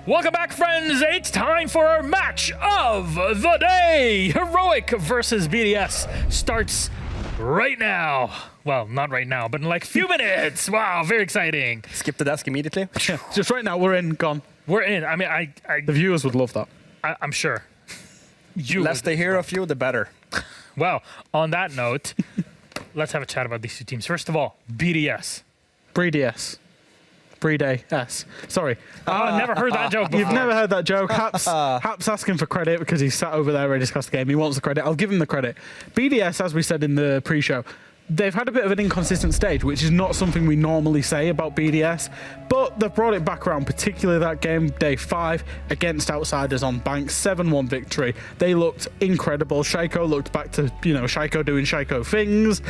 Welcome back, friends. It's time for our match of the day. Heroic versus BDS starts right now. Well, not right now, but in like a few minutes. Wow, very exciting. Skip the desk immediately. Just right now, we're in, gone. We're in. I mean, The viewers would love that. I'm sure. The less they hear of you, the better. Well, on that note, let's have a chat about these two teams. First of all, BDS. BDS. Playday S. Sorry. I've never heard that joke before. You've never heard that joke. Hap's asking for credit because he's sat over there ready to discuss the game. He wants the credit. I'll give him the credit. BDS, as we said in the pre-show, they've had a bit of an inconsistent stage, which is not something we normally say about BDS, but they've brought it back around, particularly that game, day 5, against Outsiders on Bank, 7-1 victory. They looked incredible. Shaiko looked back to, Shaiko doing Shaiko things.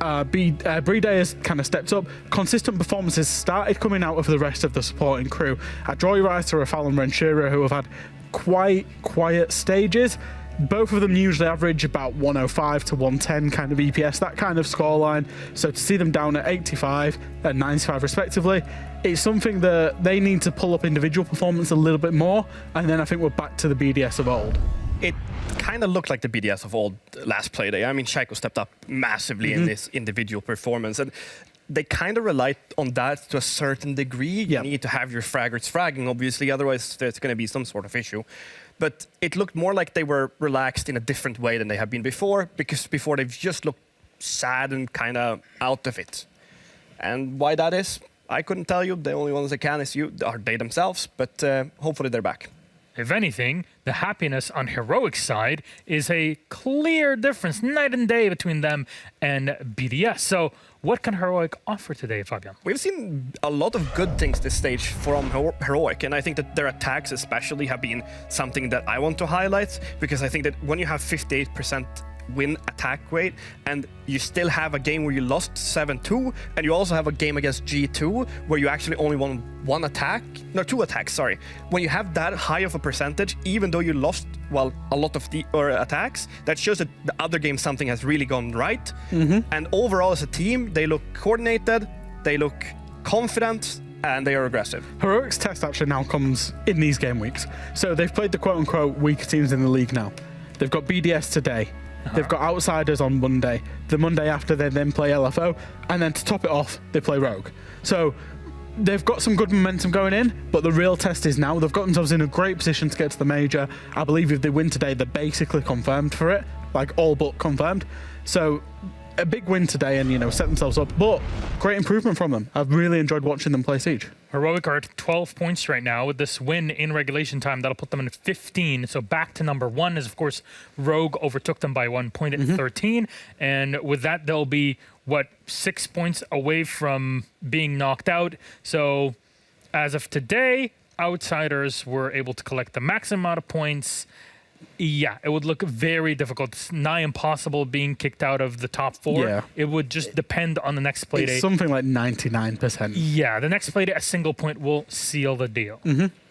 Playday has kind of stepped up. Consistent performances started coming out of the rest of the supporting crew. Joyrider, Rafal and Renshira, who have had quite quiet stages. Both of them usually average about 105 to 110 kind of EPS, that kind of scoreline. So to see them down at 85 and 95 respectively, it's something that they need to pull up individual performance a little bit more, and then I think we're back to the BDS of old. It kind of looked like the BDS of old last Playday. I mean, Shaiko stepped up massively in this individual performance, and they kind of relied on that to a certain degree. You need to have your fraggers fragging, obviously, otherwise there's going to be some sort of issue. But it looked more like they were relaxed in a different way than they have been before, because before they've just looked sad and kind of out of it. And why that is, I couldn't tell you. The only ones that can are they themselves, but hopefully they're back. If anything, the happiness on Heroic's side is a clear difference, night and day, between them and BDS. So what can Heroic offer today, Fabian? We've seen a lot of good things this stage from Heroic, and I think that their attacks especially have been something that I want to highlight, because I think that when you have 58% win attack rate, and you still have a game where you lost 7-2, and you also have a game against G2 where you actually only won two attacks, sorry. When you have that high of a percentage, even though you lost, well, a lot of the attacks, that shows that the other game something has really gone right. And overall as a team, they look coordinated, they look confident, and they are aggressive. Heroic's test actually now comes in these game weeks. So they've played the quote-unquote weaker teams in the league now. They've got BDS today. They've got Outsiders on Monday. The Monday after, they then play LFO. And then to top it off, they play Rogue. So they've got some good momentum going in, but the real test is now. They've got themselves in a great position to get to the major. I believe if they win today, they're basically confirmed for it, like all but confirmed. So a big win today and, set themselves up. But great improvement from them. I've really enjoyed watching them play Siege. Heroic are at 12 points right now. With this win in regulation time, that'll put them in 15. So back to number 1, as of course Rogue overtook them by 1 point at 13. And with that, they'll be, 6 points away from being knocked out. So as of today, Outsiders were able to collect the maximum amount of points. Yeah, it would look very difficult. It's nigh impossible being kicked out of the top 4. Yeah. It would just depend on the next Playday. It's something like 99%. Yeah, the next Playday, a single point will seal the deal.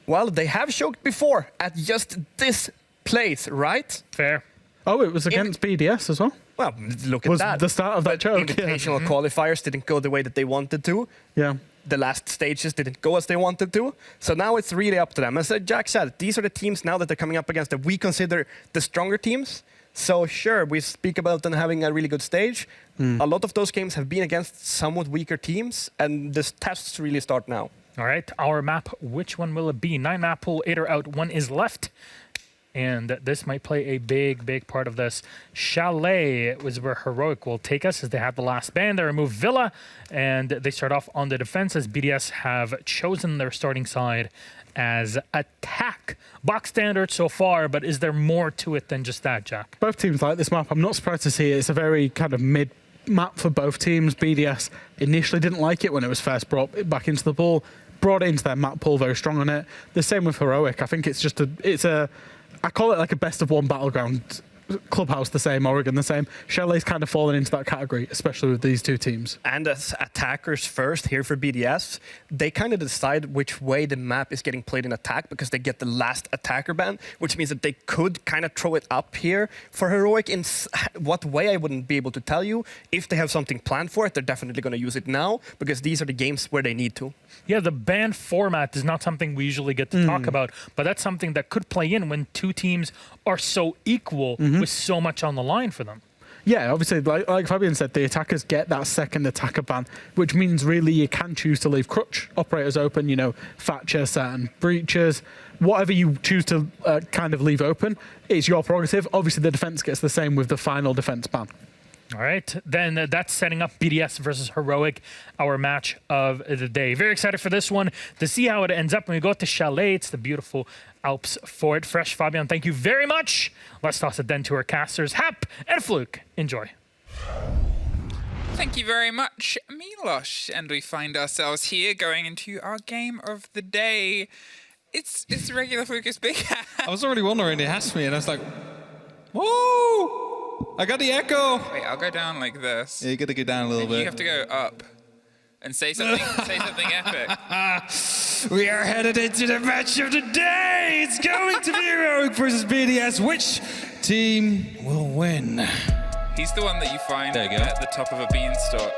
Well, they have choked before at just this place, right? Fair. Oh, it was against BDS as well? Well, look at Was that. the start of that choke. Invitational qualifiers didn't go the way that they wanted to. Yeah. The last stages didn't go as they wanted to. So now it's really up to them. As Jack said, these are the teams now that they're coming up against that we consider the stronger teams. So sure, we speak about them having a really good stage. A lot of those games have been against somewhat weaker teams, and the tests really start now. All right, our map, which one will it be? 9-map pool, 8 are out, 1 is left. And this might play a big part of this. Chalet was where Heroic will take us, as they have the last ban. They remove Villa, and they start off on the defense, as BDS have chosen their starting side as attack. Box standard so far, but is there more to it than just that, Jack? Both teams like this map. I'm not surprised to see it. It's a very kind of mid map for both teams. BDS initially didn't like it when it was first brought back into the pool. Brought it into their map pool, very strong on it. The same with Heroic. I think it's just I call it like a best of 1 battleground Clubhouse the same, Oregon the same. Chalet's kind of fallen into that category, especially with these two teams. And as attackers first here for BDS, they kind of decide which way the map is getting played in attack because they get the last attacker ban, which means that they could kind of throw it up here for Heroic. In what way, I wouldn't be able to tell you. If they have something planned for it, they're definitely going to use it now because these are the games where they need to. Yeah, the ban format is not something we usually get to talk about, but that's something that could play in when two teams are so equal with so much on the line for them. Yeah, obviously, like Fabian said, the attackers get that second attacker ban, which means really you can choose to leave crutch operators open, you know, Thatcher, certain breaches, whatever you choose to kind of leave open, it's your prerogative. Obviously, the defense gets the same with the final defense ban. All right, then that's setting up BDS versus Heroic, our match of the day. Very excited for this one to see how it ends up. When we go to Chalet, it's the beautiful Alps for it. Fresh, Fabian, thank you very much. Let's toss it then to our casters, Hap and Fluke. Enjoy. Thank you very much, Milos. And we find ourselves here going into our game of the day. It's regular Fluke's Big Hat. I was already wondering, he asked me, and I was like, whoa! I got the echo! Wait, I'll go down like this. Yeah, you gotta go down a little bit. You have to go up and say something, say something epic. We are headed into the match of the day! It's going to be Heroic versus BDS. Which team will win? He's the one that you find There you go. at the top of a beanstalk.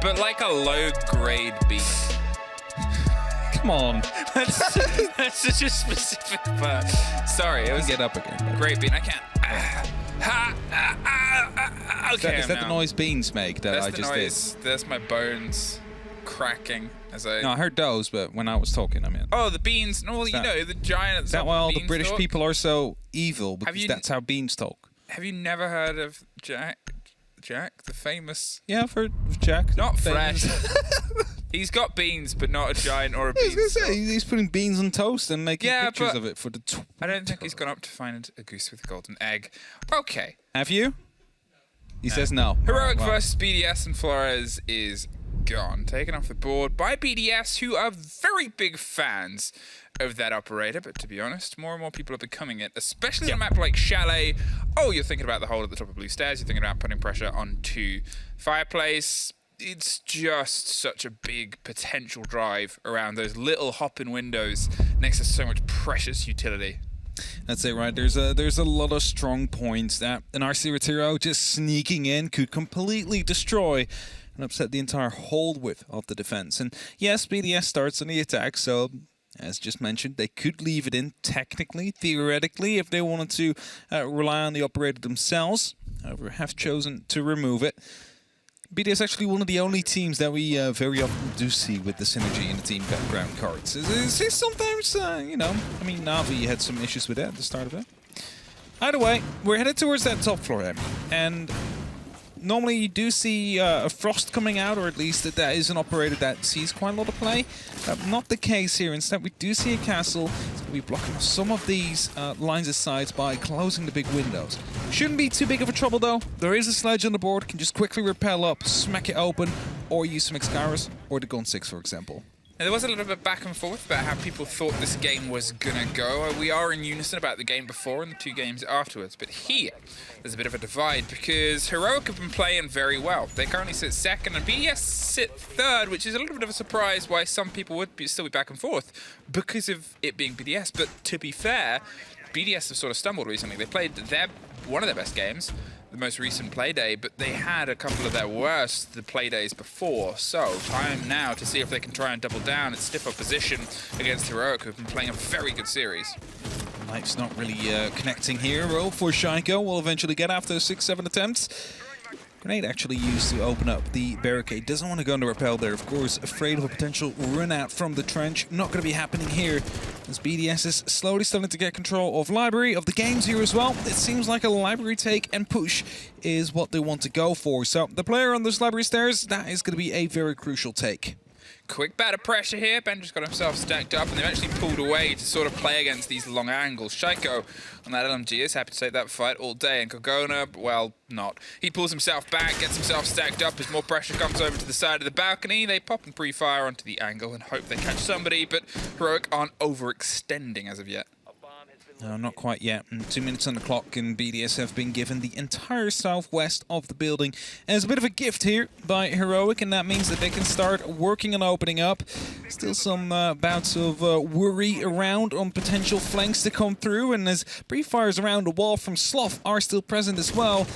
But like a low-grade bean. Come on. That's such a specific part. Sorry, it was Get up again. a great bean. I can't. Okay, Is that the noise beans make that That's I the just noise. That's my bones cracking as I. did? No, I heard those, but when I was talking, I mean. Oh, the beans. No, well, you that- know, the giant. Is that why all the British people are so evil? Because you- that's how beans talk. Have you never heard of Jack? Jack, the famous. Yeah, I've heard of Jack. Not Famous. fresh. He's got beans, but not a giant or a I was gonna beanstalk. say, he's putting beans on toast and making Yeah, pictures but of it for the. I don't think he's gone up to find a goose with a golden egg. Okay. Have you? He says no. Heroic Well, versus BDS and Flores is gone. Taken off the board by BDS, who are very big fans of that operator. But to be honest, more and more people are becoming it, especially on a map like Chalet. Oh, you're thinking about the hole at the top of Blue Stairs. You're thinking about putting pressure onto Fireplace. It's just such a big potential drive around those little hop-in windows next to so much precious utility. That's it, right? There's a lot of strong points that an RC Retiro just sneaking in could completely destroy and upset the entire hold width of the defense. And yes, BDS starts on the attack, so as just mentioned, they could leave it in technically, theoretically, if they wanted to rely on the operator themselves. However, have chosen to remove it. BDS is actually one of the only teams that we very often do see with the synergy in the team background cards. It's sometimes, you know, I mean, Navi had some issues with that at the start of it. Either way, we're headed towards that top floor, Emmy, and normally you do see a Frost coming out, or at least that is an operator that sees quite a lot of play. Not the case here. Instead, we do see a castle. It's going to be blocking off some of these lines of sight by closing the big windows. Shouldn't be too big of a trouble, though. There is a sledge on the board. Can just quickly rappel up, smack it open, or use some Excaris, or the Gun 6, for example. Now, there was a little bit back and forth about how people thought this game was gonna go. We are in unison about the game before and the two games afterwards, but here, there's a bit of a divide because Heroic have been playing very well. They currently sit second and BDS sit third, which is a little bit of a surprise why some people would still be back and forth because of it being BDS. But to be fair, BDS have sort of stumbled recently. They played one of their best games, the most recent Playday, but they had a couple of their worst the Playdays before. So time now to see if they can try and double down at stiff opposition against Heroic, who've been playing a very good series. Knife's not really connecting here. Roll for Shaiko will eventually get after 6-7 attempts. Grenade actually used to open up the barricade. Doesn't want to go into rappel there, of course. Afraid of a potential run out from the trench. Not going to be happening here, as BDS is slowly starting to get control of library, of the games here as well. It seems like a library take and push is what they want to go for. So the player on those library stairs, that is going to be a very crucial take. Quick bat of pressure here. Ben just got himself stacked up and they've actually pulled away to sort of play against these long angles. Shaiko on that LMG is happy to take that fight all day. And Kogona, well, not. He pulls himself back, gets himself stacked up as more pressure comes over to the side of the balcony. They pop and pre-fire onto the angle and hope they catch somebody, but Heroic aren't overextending as of yet. No, not quite yet. 2 minutes on the clock, and BDS have been given the entire southwest of the building as a bit of a gift here by Heroic, and that means that they can start working on opening up. Still some bouts of worry around on potential flanks to come through, and as brief fires around the wall from Sloth are still present as well,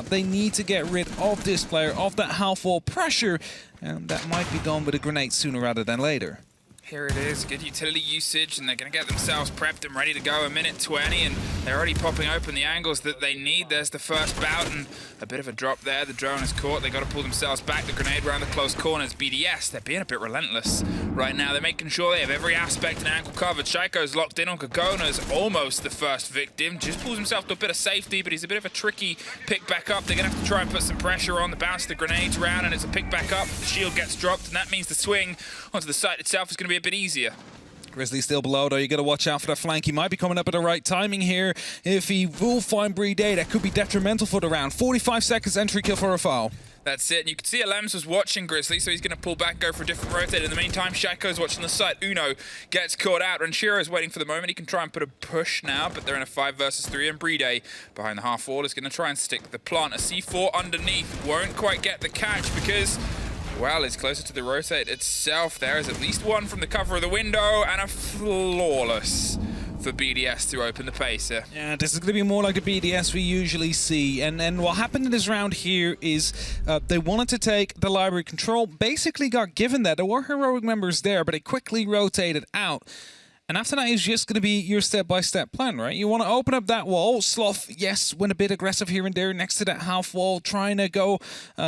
they need to get rid of this player, of that half-wall pressure, and that might be done with a grenade sooner rather than later. Here it is, good utility usage, and they're going to get themselves prepped and ready to go. 1:20, and they're already popping open the angles that they need. There's the first bout, and a bit of a drop there. The drone is caught. They got to pull themselves back. The grenade around the close corners. BDS, they're being a bit relentless right now. They're making sure they have every aspect and angle covered. Shaiko's locked in on Kogona's almost the first victim. Just pulls himself to a bit of safety, but he's a bit of a tricky pick back up. They're going to have to try and put some pressure on the bounce of the grenades around, and it's a pick back up. The shield gets dropped, and that means the swing onto the site itself is going to be a bit easier. Grizzly still below, though. You got to watch out for that flank. He might be coming up at the right timing here. If he will find Playday, that could be detrimental for the round. 45 seconds entry kill for a foul. That's it. And you can see Alems was watching Grizzly, so he's going to pull back, go for a different rotate. In the meantime, Shaiko's watching the site. Uno gets caught out. Ranchiro's waiting for the moment. He can try and put a push now, but they're in a 5 versus 3. And Playday behind the half wall is going to try and stick the plant. A C4 underneath won't quite get the catch because, well, it's closer to the rotate itself. There is at least one from the cover of the window, and a flawless for BDS to open the pace here. Yeah, this is going to be more like the BDS we usually see. And what happened in this round here is they wanted to take the library control, basically got given that. There were Heroic members there, but they quickly rotated out. And after that is just going to be your step-by-step plan, right? You want to open up that wall. Sloth, yes, went a bit aggressive here and there next to that half wall, trying to go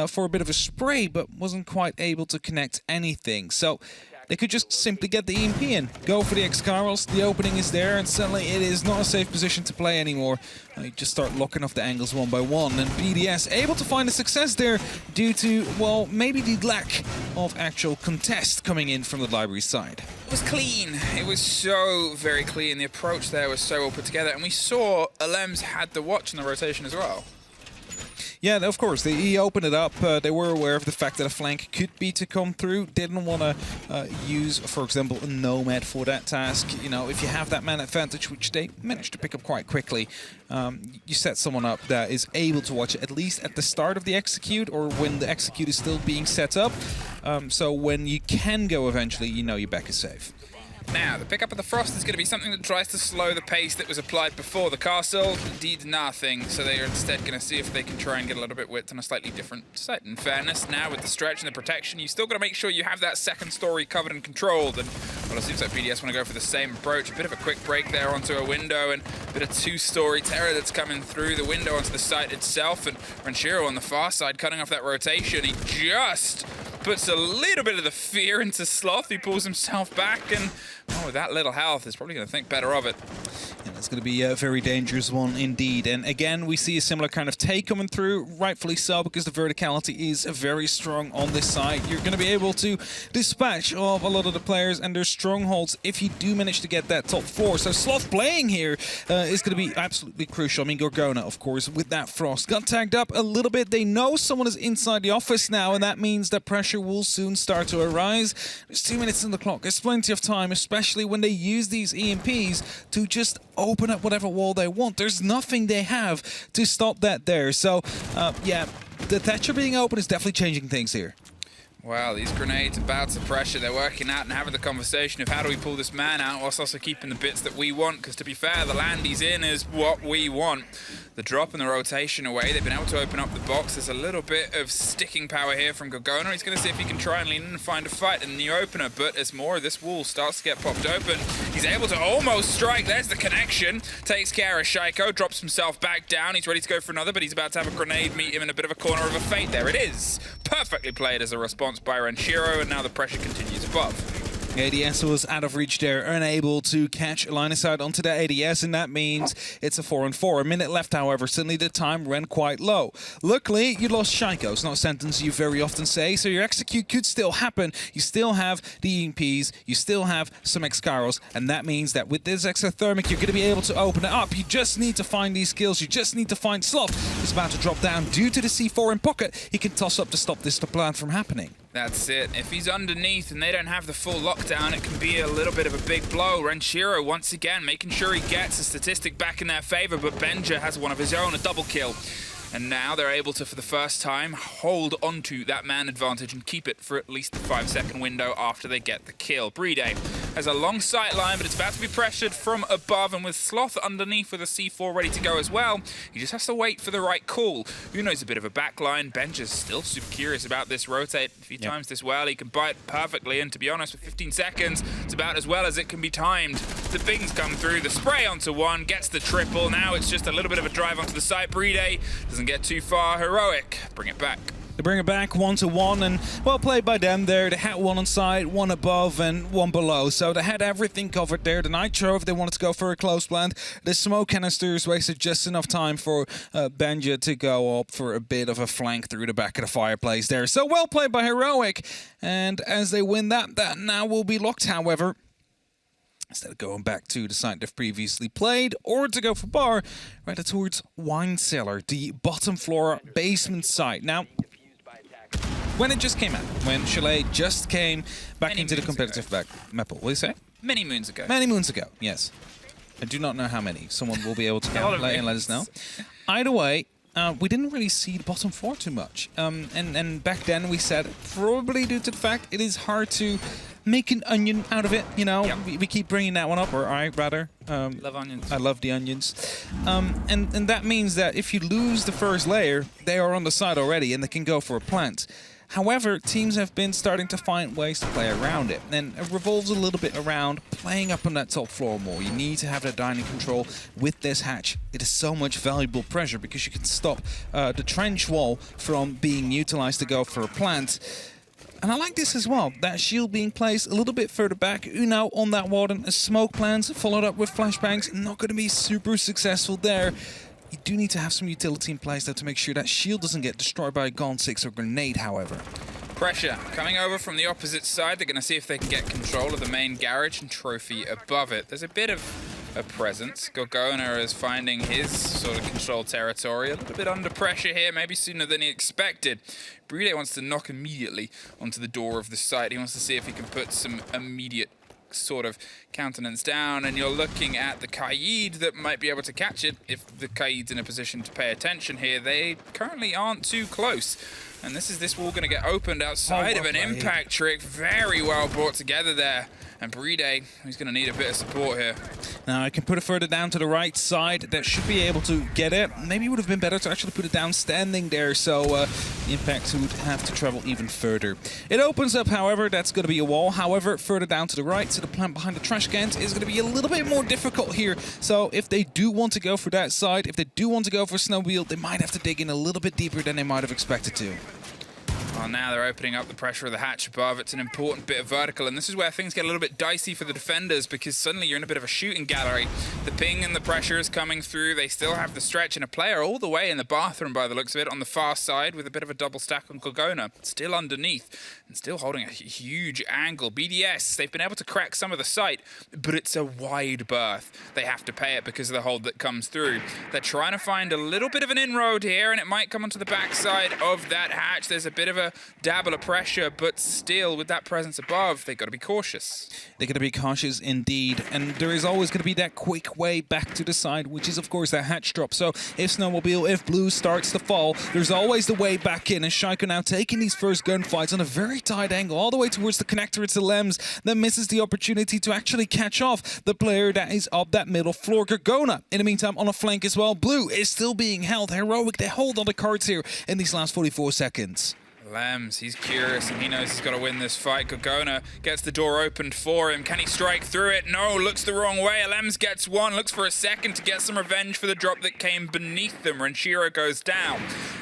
for a bit of a spray, but wasn't quite able to connect anything. So they could just simply get the EMP in, go for the X-Carls, the opening is there, and suddenly it is not a safe position to play anymore. You just start locking off the angles one by one, and BDS able to find a success there due to, well, maybe the lack of actual contest coming in from the library side. It was clean. It was so very clean. The approach there was so well put together, and we saw Alems had the watch in the rotation as well. Yeah, of course, he opened it up. They were aware of the fact that a flank could be to come through. Didn't want to use, for example, a Nomad for that task. You know, if you have that man advantage, which they managed to pick up quite quickly, you set someone up that is able to watch it at least at the start of the execute or when the execute is still being set up. So when you can go eventually, you know your back is safe. Now, the pickup of the Frost is going to be something that tries to slow the pace that was applied before. The castle did nothing, so they are instead going to see if they can try and get a little bit width on a slightly different site. In fairness, now with the stretch and the protection, you still got to make sure you have that second story covered and controlled. And, well, it seems like BDS want to go for the same approach. A bit of a quick break there onto a window, and a bit of two-story terror that's coming through the window onto the site itself. And Ranchiro on the far side cutting off that rotation. He just puts a little bit of the fear into Sloth. He pulls himself back, and with that little health, he's probably going to think better of it. Yeah, that's going to be a very dangerous one indeed. And again, we see a similar kind of take coming through, rightfully so, because the verticality is very strong on this side. You're going to be able to dispatch of a lot of the players and their strongholds if you do manage to get that top 4. So Sloth playing here is going to be absolutely crucial. I mean, Gorgona, of course, with that Frost, got tagged up a little bit. They know someone is inside the office now, and that means that pressure will soon start to arise. There's 2 minutes on the clock. There's plenty of time, especially when they use these EMPs to just open up whatever wall they want. There's nothing they have to stop that there. So, yeah, the Thatcher being open is definitely changing things here. Wow, these grenades and bouts of pressure, they're working out and having the conversation of how do we pull this man out whilst also keeping the bits that we want, because to be fair, the land he's in is what we want. The drop and the rotation away, they've been able to open up the box. There's a little bit of sticking power here from Gorgona. He's going to see if he can try and lean in and find a fight in the opener, but as more of this wall starts to get popped open, he's able to almost strike. There's the connection. Takes care of Shaiko, drops himself back down. He's ready to go for another, but he's about to have a grenade meet him in a bit of a corner of a fate. There it is. Perfectly played as a response by Ranchiro, and now the pressure continues above. ADS was out of reach there, unable to catch a line of sight onto that ADS, and that means it's a 4-on-4. A minute left, however. Suddenly the time ran quite low. Luckily, you lost Shaiko. It's not a sentence you very often say, so your execute could still happen. You still have the EMPs, you still have some X-Carls, and that means that with this exothermic, you're going to be able to open it up. You just need to find these skills. You just need to find Sloth. He's about to drop down due to the C4 in pocket. He can toss up to stop this plan from happening. That's it. If he's underneath and they don't have the full lockdown, it can be a little bit of a big blow. Renshiro, once again, making sure he gets a statistic back in their favor, but Benja has one of his own, a double kill. And now they're able to, for the first time, hold onto that man advantage and keep it for at least the 5-second window after they get the kill. Playday has a long sight line, but it's about to be pressured from above, and with Sloth underneath with a C4 ready to go as well, he just has to wait for the right call. Uno's a bit of a backline. Benja's still super curious about this rotate. If he times this well, he can bite perfectly, and to be honest, with 15 seconds, it's about as well as it can be timed. The pings come through, the spray onto one, gets the triple. Now it's just a little bit of a drive onto the site. Playday doesn't get too far. Heroic bring it back. They bring it back 1-1, and well played by them there. They had one on side, one above, and one below. So they had everything covered there. The Nitro, if they wanted to go for a close plant. The smoke canisters wasted just enough time for Benja to go up for a bit of a flank through the back of the fireplace there. So well played by Heroic. And as they win that now will be locked, however. Instead of going back to the site they've previously played, or to go for bar, rather towards Wine Cellar, the bottom floor basement site. Now, when it just came out, when Chalet just came back into the competitive map, what do you say? Many moons ago. Many moons ago, yes. I do not know how many. Someone will be able to calculate and let us know. Either way, we didn't really see the bottom floor too much. And back then we said, probably due to the fact it is hard to make an onion out of it, you know. Yep. We keep bringing that one up, or I rather. Love onions. I love the onions. And that means that if you lose the first layer, they are on the side already and they can go for a plant. However, teams have been starting to find ways to play around it, and it revolves a little bit around playing up on that top floor more. You need to have that dining control with this hatch. It is so much valuable pressure because you can stop the trench wall from being utilized to go for a plant. And I like this as well, that shield being placed a little bit further back. Uno on that warden, a smoke plants followed up with flashbangs. Not going to be super successful there. You do need to have some utility in place though to make sure that shield doesn't get destroyed by a Gone 6 or grenade, however. Pressure coming over from the opposite side. They're going to see if they can get control of the main garage and trophy above it. There's a bit of a presence. Gorgona is finding his sort of controlled territory. A little bit under pressure here, maybe sooner than he expected. Playday wants to knock immediately onto the door of the site. He wants to see if he can put some immediate sort of countenance down, and you're looking at the Kaid that might be able to catch it if the Kaid's in a position to pay attention here. They currently aren't too close. And this wall going to get opened outside of an impact trick. Very well brought together there. And Playday, he's going to need a bit of support here. Now, I can put it further down to the right side. That should be able to get it. Maybe it would have been better to actually put it down standing there, so the impact would have to travel even further. It opens up, however, that's going to be a wall. However, further down to the right, so the plant behind the trash cans is going to be a little bit more difficult here. So if they do want to go for that side, if they do want to go for Snowwheel, they might have to dig in a little bit deeper than they might have expected to. Well, now they're opening up the pressure of the hatch above. It's an important bit of vertical, and this is where things get a little bit dicey for the defenders because suddenly you're in a bit of a shooting gallery. The ping and the pressure is coming through. They still have the stretch and a player all the way in the bathroom by the looks of it on the far side with a bit of a double stack on Gorgona. Still underneath and still holding a huge angle. BDS, they've been able to crack some of the site, but it's a wide berth. They have to pay it because of the hold that comes through. They're trying to find a little bit of an inroad here, and it might come onto the backside of that hatch. There's a bit of a dabble of pressure, but still with that presence above, they've got to be cautious. They're going to be cautious indeed, and there is always going to be that quick way back to the side, which is of course that hatch drop. So if Snowmobile, if Blue starts to fall, there's always the way back in, and Shaiko now taking these first gunfights on a very tight angle all the way towards the connector. It's Lems that misses the opportunity to actually catch off the player that is up that middle floor. Gorgona in the meantime on a flank as well. Blue is still being held. Heroic, they hold on the cards here in these last 44 seconds. Lems, he's curious and he knows he's got to win this fight. Gorgona gets the door opened for him. Can he strike through it? No, looks the wrong way. Lems gets one, looks for a second to get some revenge for the drop that came beneath them. Renshiro goes down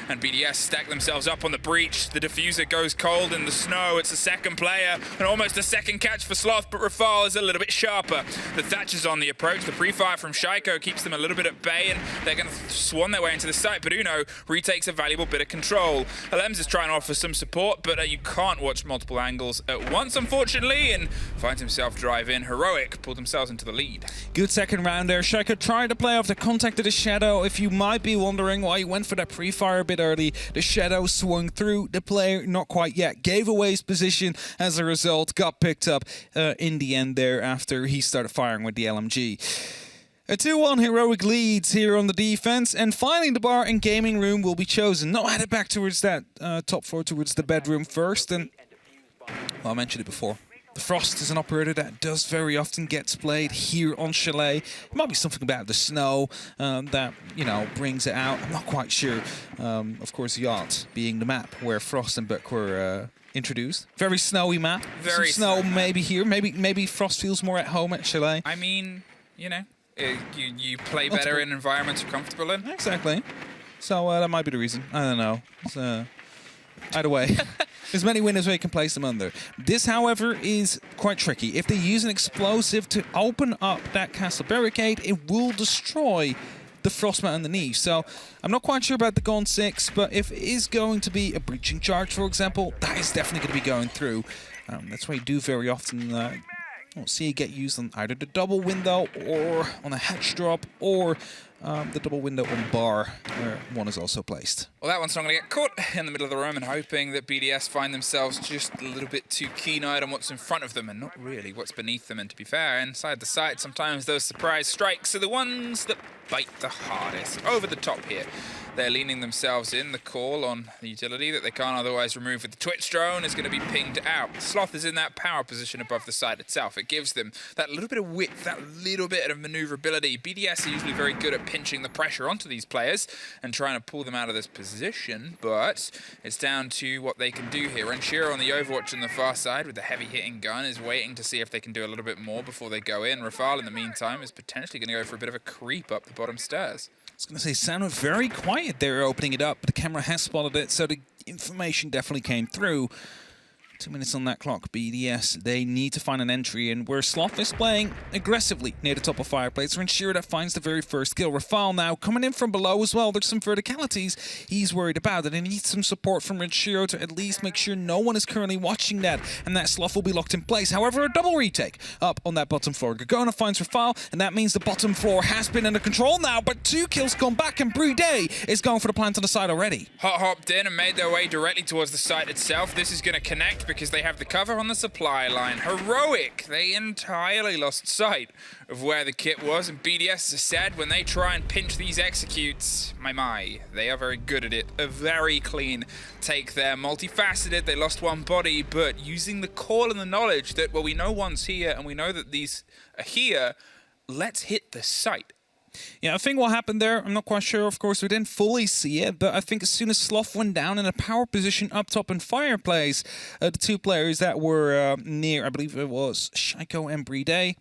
and BDS stack themselves up on the breach. The diffuser goes cold in the snow. It's the second player and almost a second catch for Sloth, but Rafal is a little bit sharper. The Thatcher's on the approach. The pre-fire from Shaiko keeps them a little bit at bay, and they're going to swan their way into the site, but Uno retakes a valuable bit of control. Lems is trying to offer some support, but you can't watch multiple angles at once, unfortunately, and finds himself drive in. Heroic pulled themselves into the lead. Good second round there. Shaiko tried to play off the contact of the shadow. If you might be wondering why he went for that pre-fire a bit bit early. The shadow swung through. The player, not quite yet, gave away his position. As a result, got picked up in the end there after he started firing with the LMG. A 2-1 heroic leads here on the defense, and finally the bar and gaming room will be chosen. Now headed back towards that top floor, towards the bedroom first, and well, I mentioned it before. The Frost is an operator that does very often gets played here on Chalet. It might be something about the snow that, you know, brings it out. I'm not quite sure. Of course, Yacht being the map where Frost and Buck were introduced. Very snowy map. Very Some snow maybe here. Maybe Frost feels more at home at Chalet. I mean, you know, you play better in environments you're comfortable in. Exactly. So that might be the reason. I don't know. It's, either way. There's many windows where you can place them under. This, however, is quite tricky. If they use an explosive to open up that castle barricade, it will destroy the Frostmat underneath. So I'm not quite sure about the Gone 6, but if it is going to be a breaching charge, for example, that is definitely going to be going through. That's why you do very often see it get used on either the double window or on a hatch drop or the double window on bar, where one is also placed. Well, that one's not going to get caught in the middle of the room, and hoping that BDS find themselves just a little bit too keen-eyed on what's in front of them and not really what's beneath them. And to be fair, inside the sight, sometimes those surprise strikes are the ones that bite the hardest. Over the top here. They're leaning themselves in. The call on the utility that they can't otherwise remove with the Twitch drone is going to be pinged out. Sloth is in that power position above the site itself. It gives them that little bit of width, that little bit of maneuverability. BDS are usually very good at pinching the pressure onto these players and trying to pull them out of this position, but it's down to what they can do here. And Shira on the Overwatch on the far side with the heavy hitting gun is waiting to see if they can do a little bit more before they go in. Rafal, in the meantime, is potentially going to go for a bit of a creep up the bottom stairs. I was going to say, sounded very quiet there opening it up, but the camera has spotted it, so the information definitely came through. 2 minutes on that clock. BDS, they need to find an entry, and where Sloth is playing aggressively near the top of Fireplace to ensure that finds the very first kill. Rafal now coming in from below as well. There's some verticalities he's worried about, and he needs some support from Renshiro to at least make sure no one is currently watching that, and that Sloth will be locked in place. However, a double retake up on that bottom floor. Gagona finds Rafal, and that means the bottom floor has been under control now, but 2 kills come back, and Playday is going for the plant on the side already. Hot hopped in and made their way directly towards the site itself. This is going to connect because they have the cover on the supply line. Heroic! They entirely lost sight of where the kit was, and BDS has said when they try and pinch these executes, my, they are very good at it. A very clean take there. Multifaceted, they lost one body, but using the call and the knowledge that, well, we know one's here and we know that these are here, let's hit the site. Yeah, I think what happened there, I'm not quite sure, of course, we didn't fully see it, but I think as soon as Sloth went down in a power position up top in Fireplace, the 2 players that were near, I believe it was Shaiko and Playday,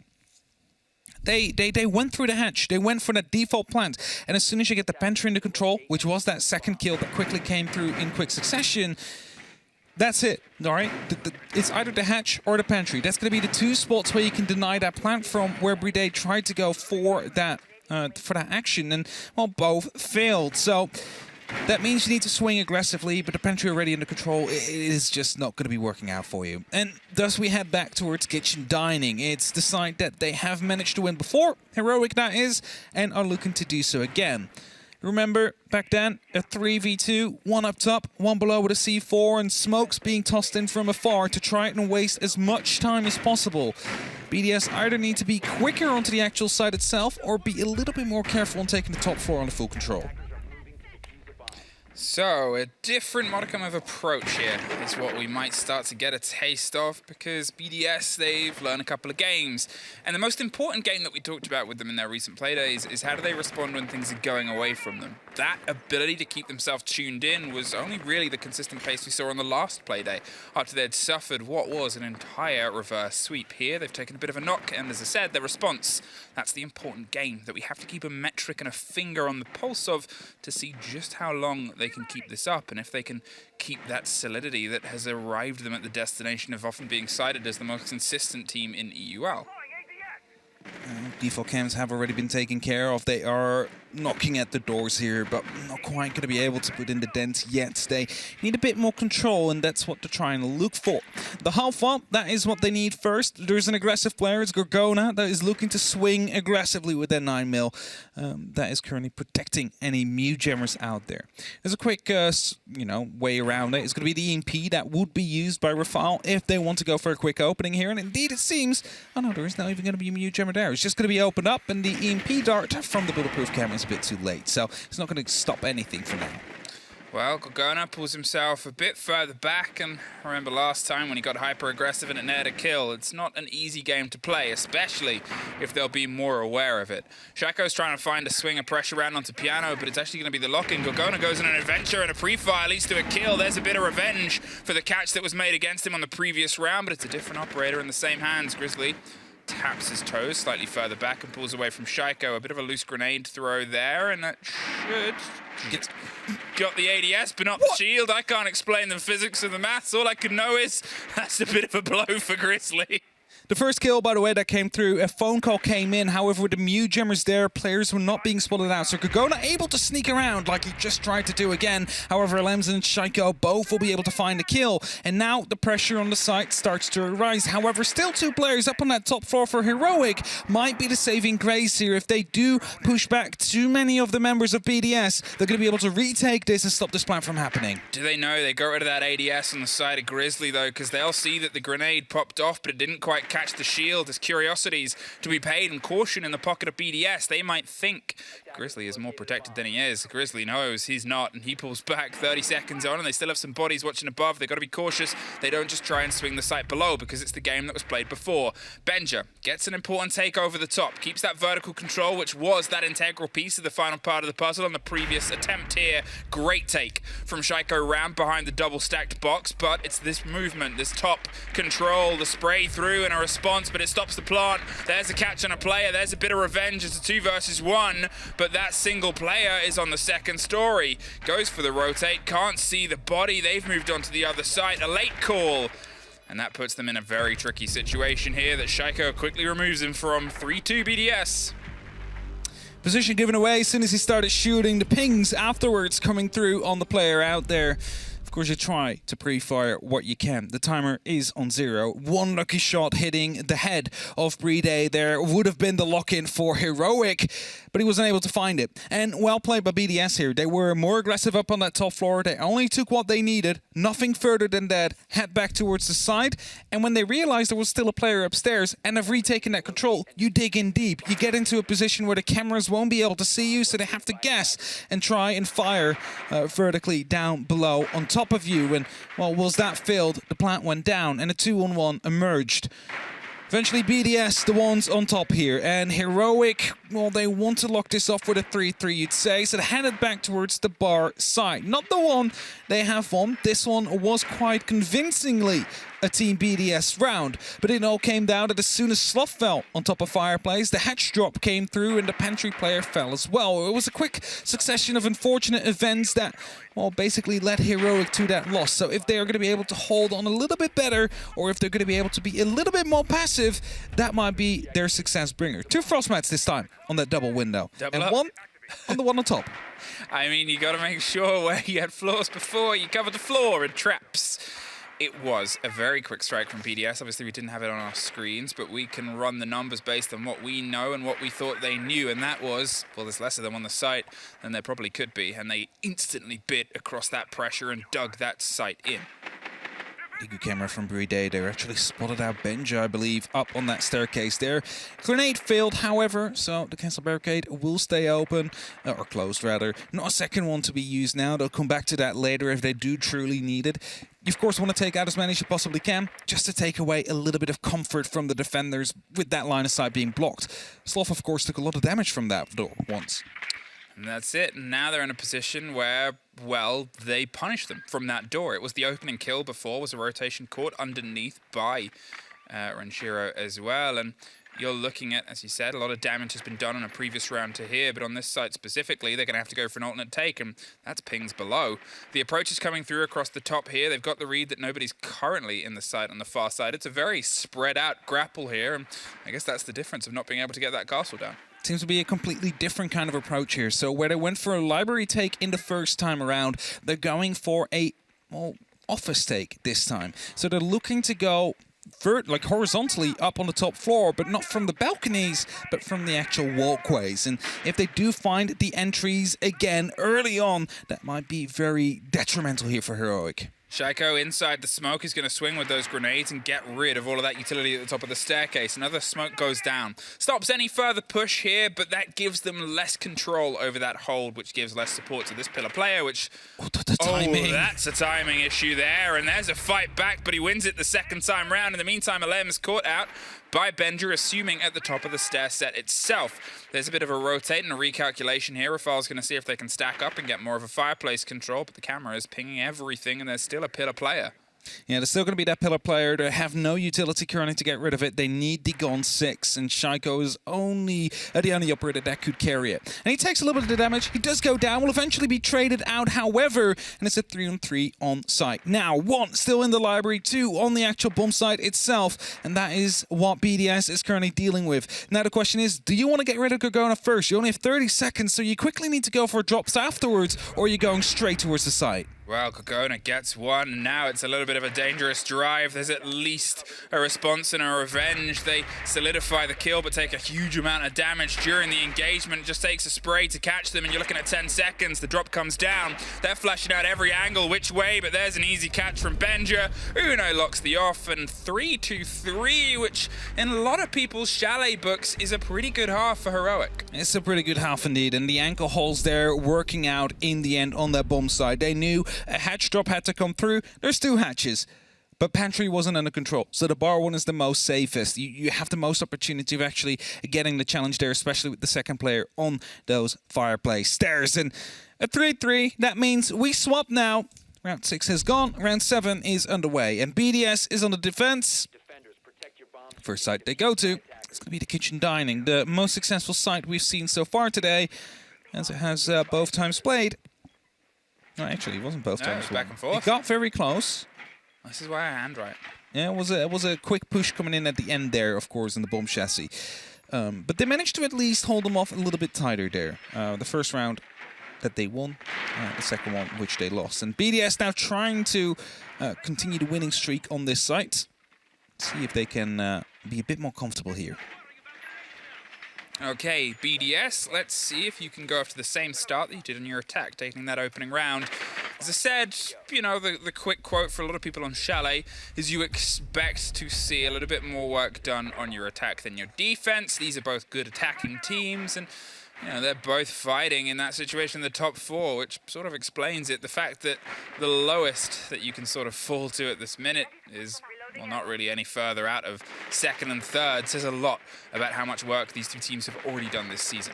they went through the hatch, they went for that default plant, and as soon as you get the pantry into control, which was that second kill that quickly came through in quick succession, that's it, all right? It's either the hatch or the pantry. That's going to be the 2 spots where you can deny that plant from, where Playday tried to go for that action, and, well, both failed. So that means you need to swing aggressively, but the pantry already under control, it is just not going to be working out for you. And thus we head back towards Kitchen Dining. It's the site that they have managed to win before, heroic that is, and are looking to do so again. Remember, back then, a 3v2, 1 up top, 1 below with a C4, and smokes being tossed in from afar to try and waste as much time as possible. BDS either need to be quicker onto the actual site itself, or be a little bit more careful on taking the top floor under full control. So, a different modicum of approach here is what we might start to get a taste of, because BDS, they've learned a couple of games. And the most important game that we talked about with them in their recent playdays is how do they respond when things are going away from them. That ability to keep themselves tuned in was only really the consistent pace we saw on the last playday, after they'd suffered what was an entire reverse sweep. Here, they've taken a bit of a knock, and as I said, their response, that's the important game that we have to keep a metric and a finger on the pulse of to see just how long they can keep this up, and if they can keep that solidity that has arrived them at the destination of often being cited as the most consistent team in EUL. Default cams have already been taken care of. They are knocking at the doors here, but not quite going to be able to put in the dent yet. They need a bit more control, and that's what they're trying to look for. The half-up, that is what they need first. There's an aggressive player, it's Gorgona, that is looking to swing aggressively with their 9mm. That is currently protecting any Mew Jammers out there. There's a quick, way around it. It's going to be the EMP that would be used by Rafale if they want to go for a quick opening here, and indeed it seems, oh no, there is not even going to be a Mew Jammer there. It's just going to be opened up, and the EMP dart from the bulletproof camera is a bit too late, so it's not going to stop anything for now. Well, Gorgona pulls himself a bit further back, and I remember last time when he got hyper-aggressive and it netted a kill. It's not an easy game to play, especially if they'll be more aware of it. Shaco's trying to find a swing of pressure around onto Piano, but it's actually going to be the lock-in. Gorgona goes on an adventure, and a pre-fire leads to a kill. There's a bit of revenge for the catch that was made against him on the previous round, but it's a different operator in the same hands. Grizzly taps his toes slightly further back and pulls away from Shaiko. A bit of a loose grenade throw there, and that should got the ADS, but not the shield. I can't explain the physics of the maths. All I can know is that's a bit of a blow for Grizzly. The first kill, by the way, that came through, a phone call came in. However, with the Mew Jammers there, players were not being spotted out. So Gorgona able to sneak around like he just tried to do again. However, Lems and Shaiko both will be able to find the kill. And now the pressure on the site starts to rise. However, still 2 players up on that top floor for Heroic might be the saving grace here. If they do push back too many of the members of BDS, they're going to be able to retake this and stop this plan from happening. Do they know they got rid of that ADS on the side of Grizzly, though? Because they'll see that the grenade popped off, but it didn't quite catch the shield. There's curiosities to be paid and caution in the pocket of BDS. They might think Grizzly is more protected than he is. Grizzly knows he's not, and he pulls back 30 seconds on, and they still have some bodies watching above. They've got to be cautious. They don't just try and swing the site below, because it's the game that was played before. Benja gets an important take over the top, keeps that vertical control, which was that integral piece of the final part of the puzzle on the previous attempt here. Great take from Shaiko Ram behind the double-stacked box, but it's this movement, this top control, the spray through and a response, but it stops the plant. There's a catch on a player. There's a bit of revenge. It's a 2 versus 1, but that single player is on the second story. Goes for the rotate, can't see the body. They've moved on to the other side. A late call, and that puts them in a very tricky situation here that Shaiko quickly removes him from. 3-2 BDS. Position given away as soon as he started shooting. The pings afterwards coming through on the player out there. Of course, you try to pre-fire what you can. The timer is on 0. One lucky shot hitting the head of Playday there would have been the lock-in for Heroic, but he was unable to find it. And well played by BDS here. They were more aggressive up on that top floor. They only took what they needed, nothing further than that. Head back towards the side, and when they realized there was still a player upstairs and have retaken that control, you dig in deep. You get into a position where the cameras won't be able to see you, so they have to guess and try and fire vertically down below on top of you. And well, was that filled? The plant went down and a 2-on-1 emerged. Eventually BDS, the ones on top here, and Heroic, well, they want to lock this off with a 3-3, you'd say, so they headed back towards the bar side. Not the one they have won. This one was quite convincingly a Team BDS round, but it all came down that as soon as Sloth fell on top of Fireplace, the hatch drop came through and the pantry player fell as well. It was a quick succession of unfortunate events that, well, basically led Heroic to that loss. So if they are going to be able to hold on a little bit better, or if they're going to be able to be a little bit more passive, that might be their success bringer. 2 Frostmats this time on that double window. Double and up. one on the one on top. I mean, you got to make sure where you had floors before, you covered the floor and traps. It was a very quick strike from BDS. Obviously, we didn't have it on our screens, but we can run the numbers based on what we know and what we thought they knew, and that was, well, there's less of them on the site than there probably could be, and they instantly bit across that pressure and dug that site in. Good camera from Playday. They actually spotted out Benja, I believe, up on that staircase there. Grenade failed, however, so the cancel barricade will stay open, or closed rather. Not a second one to be used now. They'll come back to that later if they do truly need it. You, of course, want to take out as many as you possibly can, just to take away a little bit of comfort from the defenders with that line of sight being blocked. Sloth, of course, took a lot of damage from that door once. And that's it. And now they're in a position where, well, they punish them from that door. It was the opening kill before, was a rotation caught underneath by Renshiro as well. And you're looking at, as you said, a lot of damage has been done on a previous round to here, but on this site specifically, they're going to have to go for an alternate take, and that's pings below. The approach is coming through across the top here. They've got the read that nobody's currently in the site on the far side. It's a very spread out grapple here, and I guess that's the difference of not being able to get that castle down. seems to be a completely different kind of approach here. So where they went for a library take in the first time around, they're going for a, well, office take this time. So they're looking to go like horizontally up on the top floor, but not from the balconies, but from the actual walkways. And if they do find the entries again early on, that might be very detrimental here for Heroic. Shaiko inside the smoke is going to swing with those grenades and get rid of all of that utility at the top of the staircase. Another smoke goes down. Stops any further push here, but that gives them less control over that hold, which gives less support to this pillar player, which... Oh, the timing. Oh, that's a timing issue there, and there's a fight back, but he wins it the second time round. In the meantime, Alem's caught out by Benja, assuming at the top of the stair set itself. There's a bit of a rotate and a recalculation here. Rafale's going to see if they can stack up and get more of a fireplace control, but the camera is pinging everything, and there's still a pillar player. Yeah, there's still going to be that pillar player. They have no utility currently to get rid of it. They need the Gon 6, and Shaiko is the only operator that could carry it. And he takes a little bit of the damage. He does go down, will eventually be traded out, however, and it's a 3-on-3 on site. Now, 1 still in the library, 2 on the actual bomb site itself, and that is what BDS is currently dealing with. Now, the question is, do you want to get rid of Gorgona first? You only have 30 seconds, so you quickly need to go for drops afterwards, or you're going straight towards the site. Well, Gorgona gets one, and now it's a little bit of a dangerous drive. There's at least a response and a revenge. They solidify the kill, but take a huge amount of damage during the engagement. It just takes a spray to catch them, and you're looking at 10 seconds. The drop comes down. They're flashing out every angle which way, but there's an easy catch from Benja. Uno locks the off, and 3-2-3, which in a lot of people's Chalet books is a pretty good half for Heroic. It's a pretty good half indeed, and the ankle holes there working out in the end on that bomb side. They knew a hatch drop had to come through. There's 2 hatches, but pantry wasn't under control, so the bar one is the most safest. You have the most opportunity of actually getting the challenge there, especially with the second player on those fireplace stairs. And a 3-3, that means we swap now. Round 6 has gone, round 7 is underway, and BDS is on the defense. First site they go to, it's going to be the kitchen dining, the most successful site we've seen so far today, as it has both times played. No, actually, it wasn't both times. It was back and forth. It got very close. This is why I handwrite. Yeah, it was a quick push coming in at the end there, of course, in the bomb chassis. But they managed to at least hold them off a little bit tighter there. The first round that they won, the second one which they lost. And BDS now trying to continue the winning streak on this site. See if they can be a bit more comfortable here. Okay, BDS, let's see if you can go after the same start that you did in your attack, taking that opening round. As I said, you know, the quick quote for a lot of people on Chalet is you expect to see a little bit more work done on your attack than your defense. These are both good attacking teams, and you know, they're both fighting in that situation in the top 4, which sort of explains it. The fact that the lowest that you can sort of fall to at this minute is, well, not really any further out of second and third, says a lot about how much work these 2 teams have already done this season.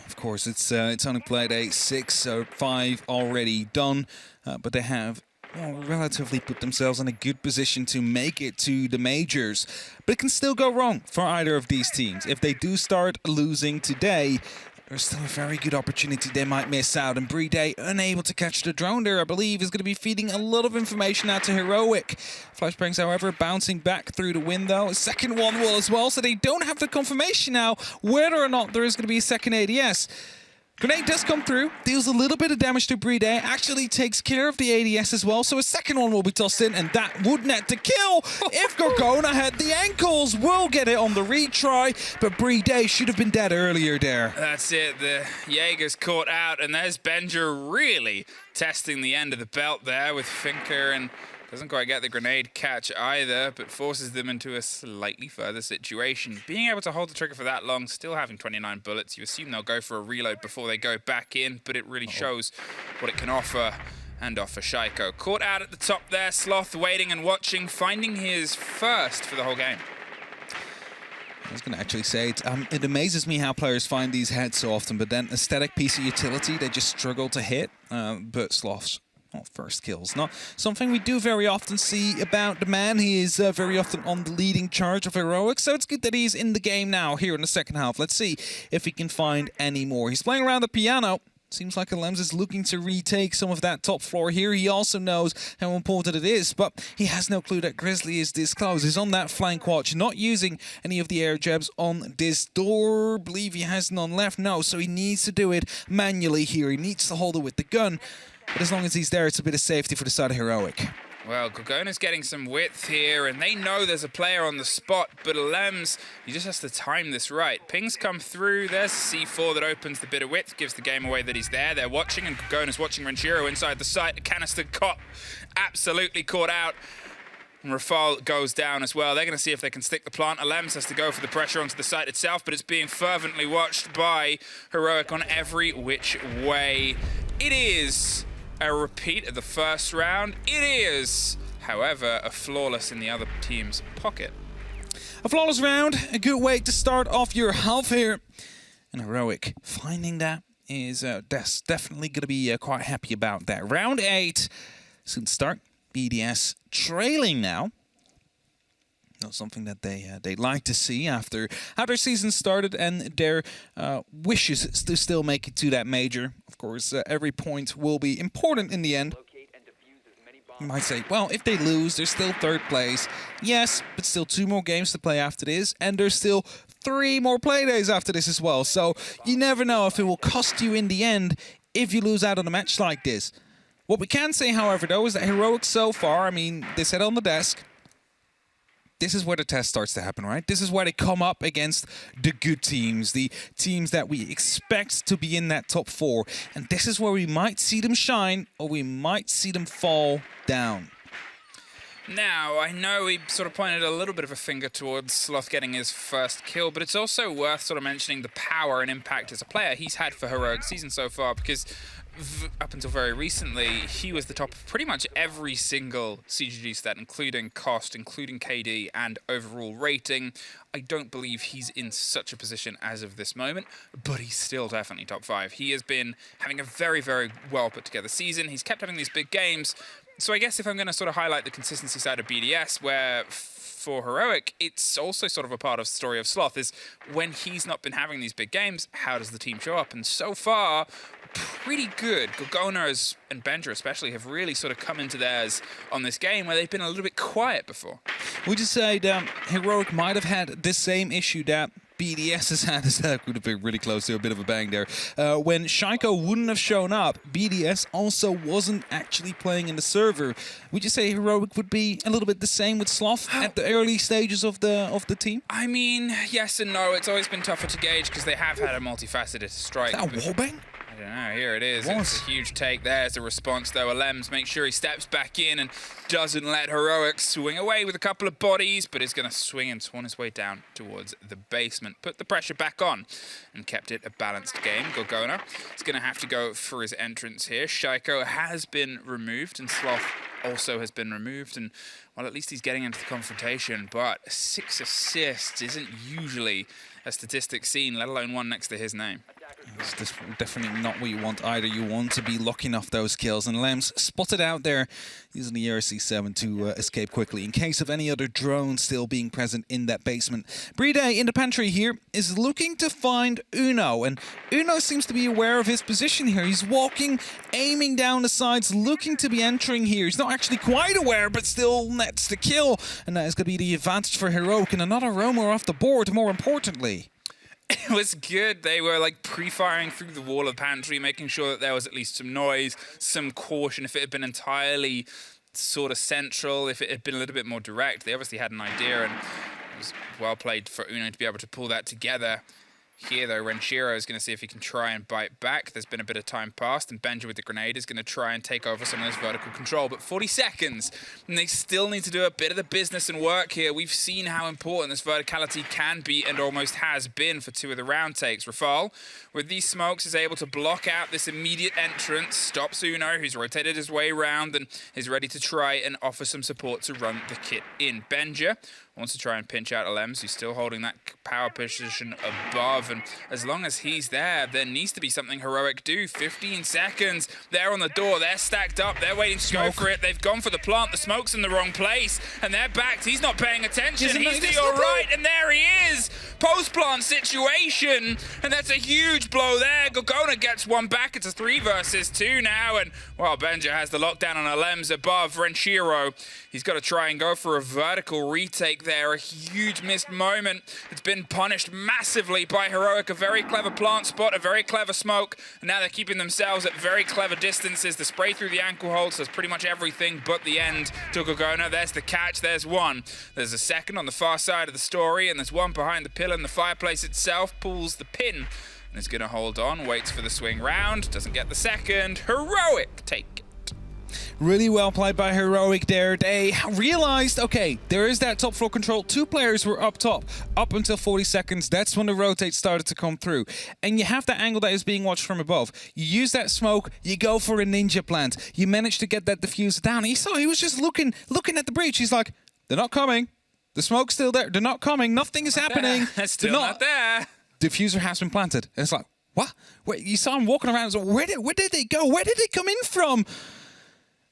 Of course, it's only Playday 6 or 5 already done, but they have relatively put themselves in a good position to make it to the majors. But it can still go wrong for either of these teams. If they do start losing today, there's still a very good opportunity they might miss out. And Playday, unable to catch the drone there, I believe, is going to be feeding a lot of information out to Heroic. Flashbangs, however, bouncing back through the window. A second one will as well, so they don't have the confirmation now whether or not there is going to be a second ADS. Grenade does come through, deals a little bit of damage to Playday, actually takes care of the ADS as well, so a second one will be tossed in, and that would net to kill if Gorgona had the ankles. We'll get it on the retry, but Playday should have been dead earlier there. That's it, the Jaeger's caught out, and there's Benja really testing the end of the belt there with Finker, and doesn't quite get the grenade catch either, but forces them into a slightly further situation. Being able to hold the trigger for that long, still having 29 bullets, you assume they'll go for a reload before they go back in, but it really shows what it can offer. And off for Shaiko. Caught out at the top there, Sloth waiting and watching, finding his first for the whole game. I was going to actually say, it amazes me how players find these heads so often, but then aesthetic piece of utility, they just struggle to hit, but Sloth's first kills. Not something we do very often see about the man. He is very often on the leading charge of Heroic, so it's good that he's in the game now here in the second half. Let's see if he can find any more. He's playing around the piano, Seems like Alems is looking to retake some of that top floor here. He also knows how important it is, but he has no clue that Grizzly is this close. He's on that flank watch, not using any of the air jabs on this door. Believe he has none left. No, so he needs to do it manually here. He needs to hold it with the gun. But as long as he's there, it's a bit of safety for the side of Heroic. Well, Gorgona's getting some width here, and they know there's a player on the spot, but Alems, he just has to time this right. Pings come through, there's C4 that opens the bit of width, gives the game away that he's there. They're watching, and Gorgona's watching Renshiro inside the site. The canister absolutely caught out. And Rafal goes down as well. They're going to see if they can stick the plant. Alems has to go for the pressure onto the site itself, but it's being fervently watched by Heroic on every which way. It is a repeat of the first round. It is, however, a flawless in the other team's pocket. A flawless round, a good way to start off your half here. And Heroic finding that is definitely going to be quite happy about that. Round 8, soon start. BDS trailing now. Not something that they like to see after how their season started and their wishes to still make it to that major. Of course, every point will be important in the end. You might say, well, if they lose, they're still third place. Yes, but still 2 more games to play after this, and there's still 3 more Playdays after this as well. So you never know if it will cost you in the end if you lose out on a match like this. What we can say, however, though, is that Heroic so far, I mean, they said on the desk, this is where the test starts to happen, right? This is where they come up against the good teams, the teams that we expect to be in that top 4. And this is where we might see them shine, or we might see them fall down. Now, I know we sort of pointed a little bit of a finger towards Sloth getting his first kill, but it's also worth sort of mentioning the power and impact as a player he's had for Heroic season so far, because up until very recently, he was the top of pretty much every single CGG stat, including cost, including KD, and overall rating. I don't believe he's in such a position as of this moment, but he's still definitely top 5. He has been having a very, very well put together season. He's kept having these big games. So I guess if I'm going to sort of highlight the consistency side of BDS, where for Heroic, it's also sort of a part of the story of Sloth, is when he's not been having these big games, how does the team show up? And so far, pretty good. Gorgona and Benja especially have really sort of come into theirs on this game where they've been a little bit quiet before. Would you say that Heroic might have had the same issue that BDS has had? That would have been really close to a bit of a bang there. When Shaiko wouldn't have shown up, BDS also wasn't actually playing in the server. Would you say Heroic would be a little bit the same with Sloth at the early stages of the team? I mean, yes and no. It's always been tougher to gauge because they have had a multifaceted strike. Is that a wallbang? I don't know, here it is. It's a huge take. There's the response, though. Alems makes sure he steps back in and doesn't let Heroic swing away with a couple of bodies, but is going to swing and swan his way down towards the basement. Put the pressure back on and kept it a balanced game. Gorgona is going to have to go for his entrance here. Shaiko has been removed, and Sloth also has been removed, and well, at least he's getting into the confrontation, but 6 assists isn't usually a statistic seen, let alone one next to his name. It's definitely not what you want either. You want to be locking off those kills. And Lems spotted out there using the ERC-7 to escape quickly in case of any other drones still being present in that basement. Playday in the pantry here is looking to find Uno. And Uno seems to be aware of his position here. He's walking, aiming down the sides, looking to be entering here. He's not actually quite aware, but still nets the kill. And that is going to be the advantage for Heroic. And another roamer off the board, more importantly. It was good. They were like pre-firing through the wall of the pantry, making sure that there was at least some noise, some caution. If it had been entirely sort of central, if it had been a little bit more direct, they obviously had an idea, and it was well played for Uno to be able to pull that together. Here, though, Renshiro is going to see if he can try and bite back. There's been a bit of time passed, and Benja with the grenade is going to try and take over some of this vertical control. But 40 seconds, and they still need to do a bit of the business and work here. We've seen how important this verticality can be and almost has been for 2 of the round takes. Rafal, with these smokes, is able to block out this immediate entrance, stops Uno, who's rotated his way around and is ready to try and offer some support to run the kit in. Benja wants to try and pinch out Alems, who's still holding that power position above, and as long as he's there, there needs to be something Heroic do. 15 seconds, they're on the door, they're stacked up, they're waiting to go for it, they've gone for the plant, the smoke's in the wrong place, and they're backed, he's not paying attention, he's to your right, and there he is! post-plant situation, and that's a huge blow there. Gorgona gets one back. It's a 3 versus 2 now, and, well, Benja has the lockdown on Alems above Renshiro. He's got to try and go for a vertical retake there. A huge missed moment. It's been punished massively by Heroic. A very clever plant spot, a very clever smoke, and now they're keeping themselves at very clever distances. The spray through the ankle holds does pretty much everything but the end to Gorgona. There's the catch. There's one. There's a second on the far side of the story, and there's one behind the pillar, and the fireplace itself pulls the pin. And is going to hold on, waits for the swing round, doesn't get the second. Heroic take it. Really well played by Heroic there. They realized, okay, there is that top floor control. 2 players were up top up until 40 seconds. That's when the rotate started to come through. And you have that angle that is being watched from above. You use that smoke, you go for a ninja plant. You manage to get that diffuser down. And he saw he was just looking at the breach. He's like, they're not coming. The smoke's still there. They're not coming. Nothing is happening. Still not there. Diffuser has been planted. And it's like, what? Wait, you saw him walking around. Like, where did they go? Where did they come in from?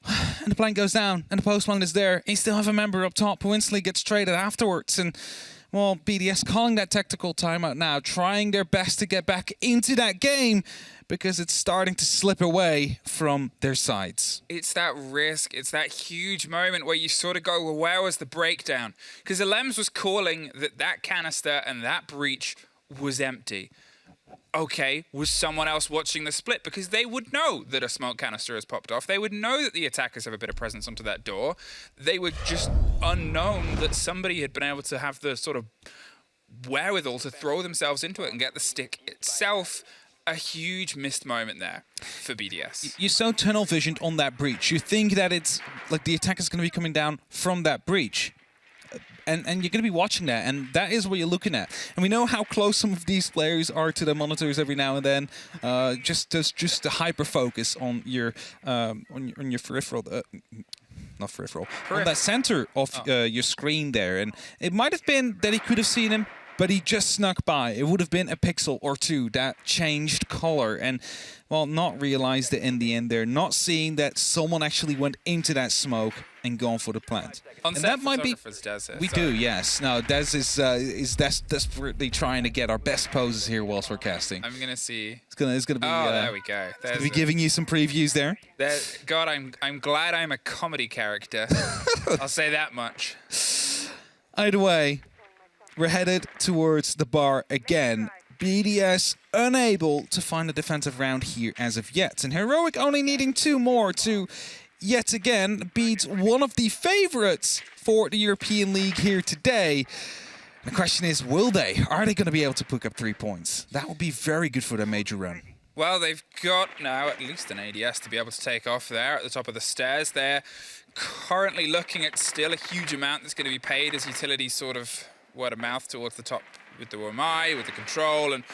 And the plant goes down, and the post plant is there. And you still have a member up top who instantly gets traded afterwards. And, well, BDS calling that tactical timeout now, trying their best to get back into that game because it's starting to slip away from their sides. It's that risk. It's that huge moment where you sort of go, well, where was the breakdown? Because Alems was calling that canister and that breach was empty. Okay, was someone else watching the split? Because they would know that a smoke canister has popped off. They would know that the attackers have a bit of presence onto that door. They were just unknown that somebody had been able to have the sort of wherewithal to throw themselves into it and get the stick itself. A huge missed moment there for BDS. You're so tunnel visioned on that breach. You think that it's like the attacker's going to be coming down from that breach. And you're going to be watching that, and that is what you're looking at. And we know how close some of these players are to their monitors every now and then. Just to hyper focus on your peripheral, not peripheral, on that center of your screen there. And it might have been that he could have seen him, but he just snuck by. It would have been a pixel or two that changed color, and well, not realized it in the end there. Not seeing that someone actually went into that smoke and gone for the plant. And that might be. We do, yes. No, Des is desperately trying to get our best poses here whilst we're casting. I'm gonna see. It's gonna be. Oh, there we go. It's gonna be giving you some previews there. God, I'm glad I'm a comedy character. I'll say that much. Either way, we're headed towards the bar again. BDS unable to find a defensive round here as of yet. And Heroic only needing 2 more to, yet again, beat one of the favorites for the European League here today. The question is, will they? Are they going to be able to pick up 3 points? That would be very good for their major run. Well, they've got now at least an ADS to be able to take off there at the top of the stairs. They're currently looking at still a huge amount that's going to be paid as utilities sort of word of mouth towards the top with the Wamai, with the control, and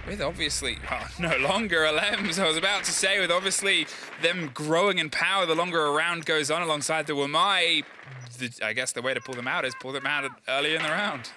with obviously, no longer Alems. I was about to say, with obviously them growing in power the longer a round goes on alongside the Wamai, I guess the way to pull them out is pull them out early in the round.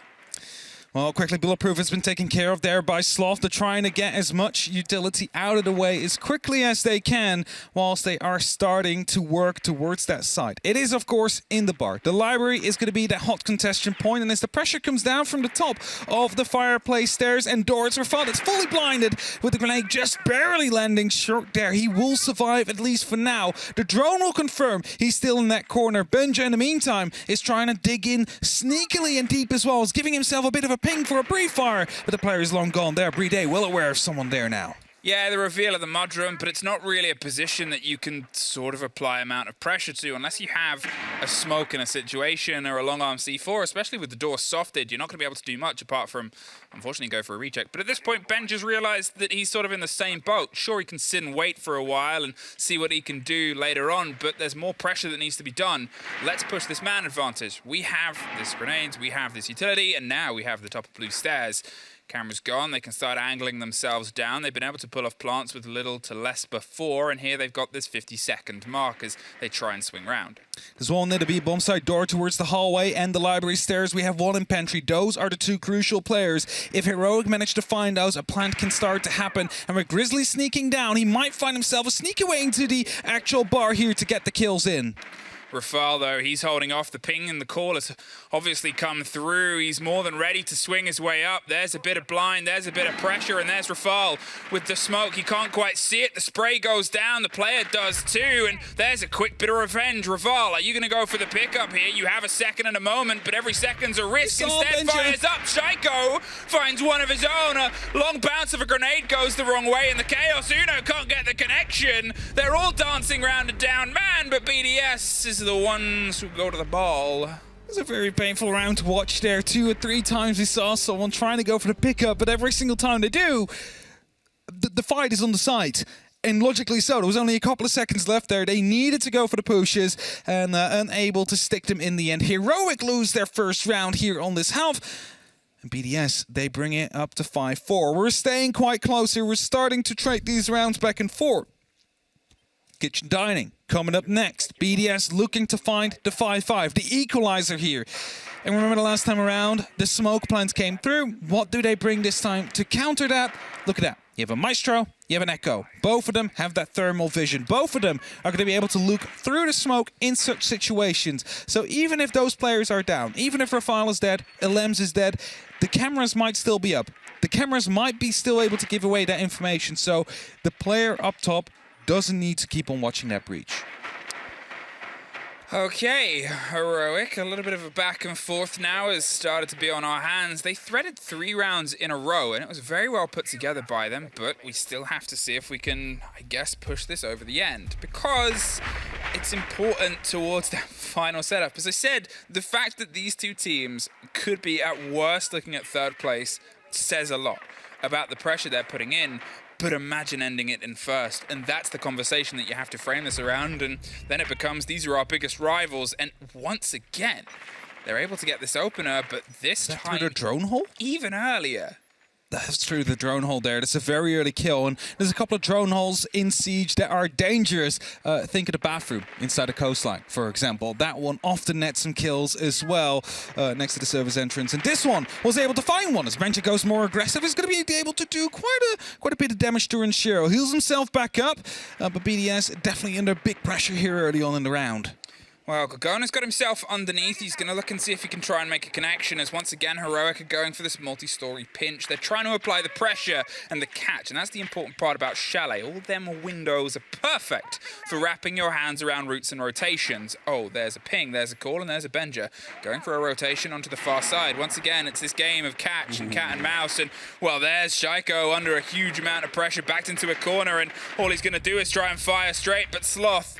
Well, quickly, Bulletproof has been taken care of there by Sloth. They're trying to get as much utility out of the way as quickly as they can, whilst they are starting to work towards that side. It is, of course, in the bar. The library is going to be that hot contestation point, and as the pressure comes down from the top of the fireplace stairs and doors, Rafat is fully blinded with the grenade just barely landing short there. He will survive, at least for now. The drone will confirm he's still in that corner. Benja, in the meantime, is trying to dig in sneakily and deep as well. Is giving himself a bit of a ping for a brief fire, but the player is long gone there. Playday well aware of someone there now. Yeah, the reveal of the mudroom, but it's not really a position that you can sort of apply amount of pressure to unless you have a smoke in a situation or a long arm C4, especially with the door softed. You're not going to be able to do much apart from, unfortunately, go for a recheck. But at this point, Ben just realized that he's sort of in the same boat. Sure, he can sit and wait for a while and see what he can do later on, but there's more pressure that needs to be done. Let's push this man advantage. We have this grenades, we have this utility, and now we have the top of blue stairs. Camera's gone, they can start angling themselves down. They've been able to pull off plants with little to less before, and here they've got this 50-second mark as they try and swing round. There's one near the B-bomb side door towards the hallway and the library stairs. We have one in pantry. Those are the 2 crucial players. If Heroic manage to find those, a plant can start to happen. And with Grizzly sneaking down, he might find himself a sneak away into the actual bar here to get the kills in. Rafal, though, he's holding off. The ping and the call has obviously come through. He's more than ready to swing his way up. There's a bit of blind, there's a bit of pressure, and there's Rafal with the smoke. He can't quite see it. The spray goes down. The player does too, and there's a quick bit of revenge. Rafal, are you going to go for the pickup here? You have a second and a moment, but every second's a risk. Instead, fires up. Shaiko finds one of his own. A long bounce of a grenade goes the wrong way, and the Chaos Uno can't get the connection. They're all dancing around a down man, but BDS is the ones who go to the ball. It was a very painful round to watch there. 2 or 3 times we saw someone trying to go for the pickup, but every single time they do, the fight is on the side. And logically so, there was only a couple of seconds left there. They needed to go for the pushes and unable to stick them in the end. Heroic lose their first round here on this half. And BDS, they bring it up to 5-4. We're staying quite close here. We're starting to trade these rounds back and forth. Kitchen Dining coming up next. BDS looking to find the 5-5, the equalizer here. And remember the last time around, the smoke plants came through. What do they bring this time to counter that? Look at that. You have a Maestro, you have an Echo. Both of them have that thermal vision. Both of them are going to be able to look through the smoke in such situations. So even if those players are down, even if Rafal is dead, Elems is dead, the cameras might still be up. The cameras might be still able to give away that information. So the player up top doesn't need to keep on watching that breach. Okay, Heroic, a little bit of a back and forth now has started to be on our hands. They threaded 3 rounds in a row, and it was very well put together by them, but we still have to see if we can, I guess, push this over the end, because it's important towards that final setup. As I said, the fact that these two teams could be at worst looking at 3rd place says a lot about the pressure they're putting in. But imagine ending it in 1st, and that's the conversation that you have to frame this around, and then it becomes, these are our biggest rivals, and once again, they're able to get this opener, but this time, through the drone hole? Even earlier. That's true, the drone hole there. That's a very early kill, and there's a couple of drone holes in Siege that are dangerous. Think of the bathroom inside the coastline, for example. That one often nets some kills as well next to the service entrance. And this one was able to find one as Benja goes more aggressive. He's going to be able to do quite a bit of damage to Shiro. Heals himself back up, but BDS definitely under big pressure here early on in the round. Well, Gogona's got himself underneath. He's going to look and see if he can try and make a connection, as once again, Heroic are going for this multi-story pinch. They're trying to apply the pressure and the catch, and that's the important part about Chalet. All them windows are perfect for wrapping your hands around routes and rotations. Oh, there's a ping, there's a call, and there's a Benja going for a rotation onto the far side. Once again, it's this game of catch and cat and mouse, and, well, there's Shaiko under a huge amount of pressure, backed into a corner, and all he's going to do is try and fire straight, but Sloth,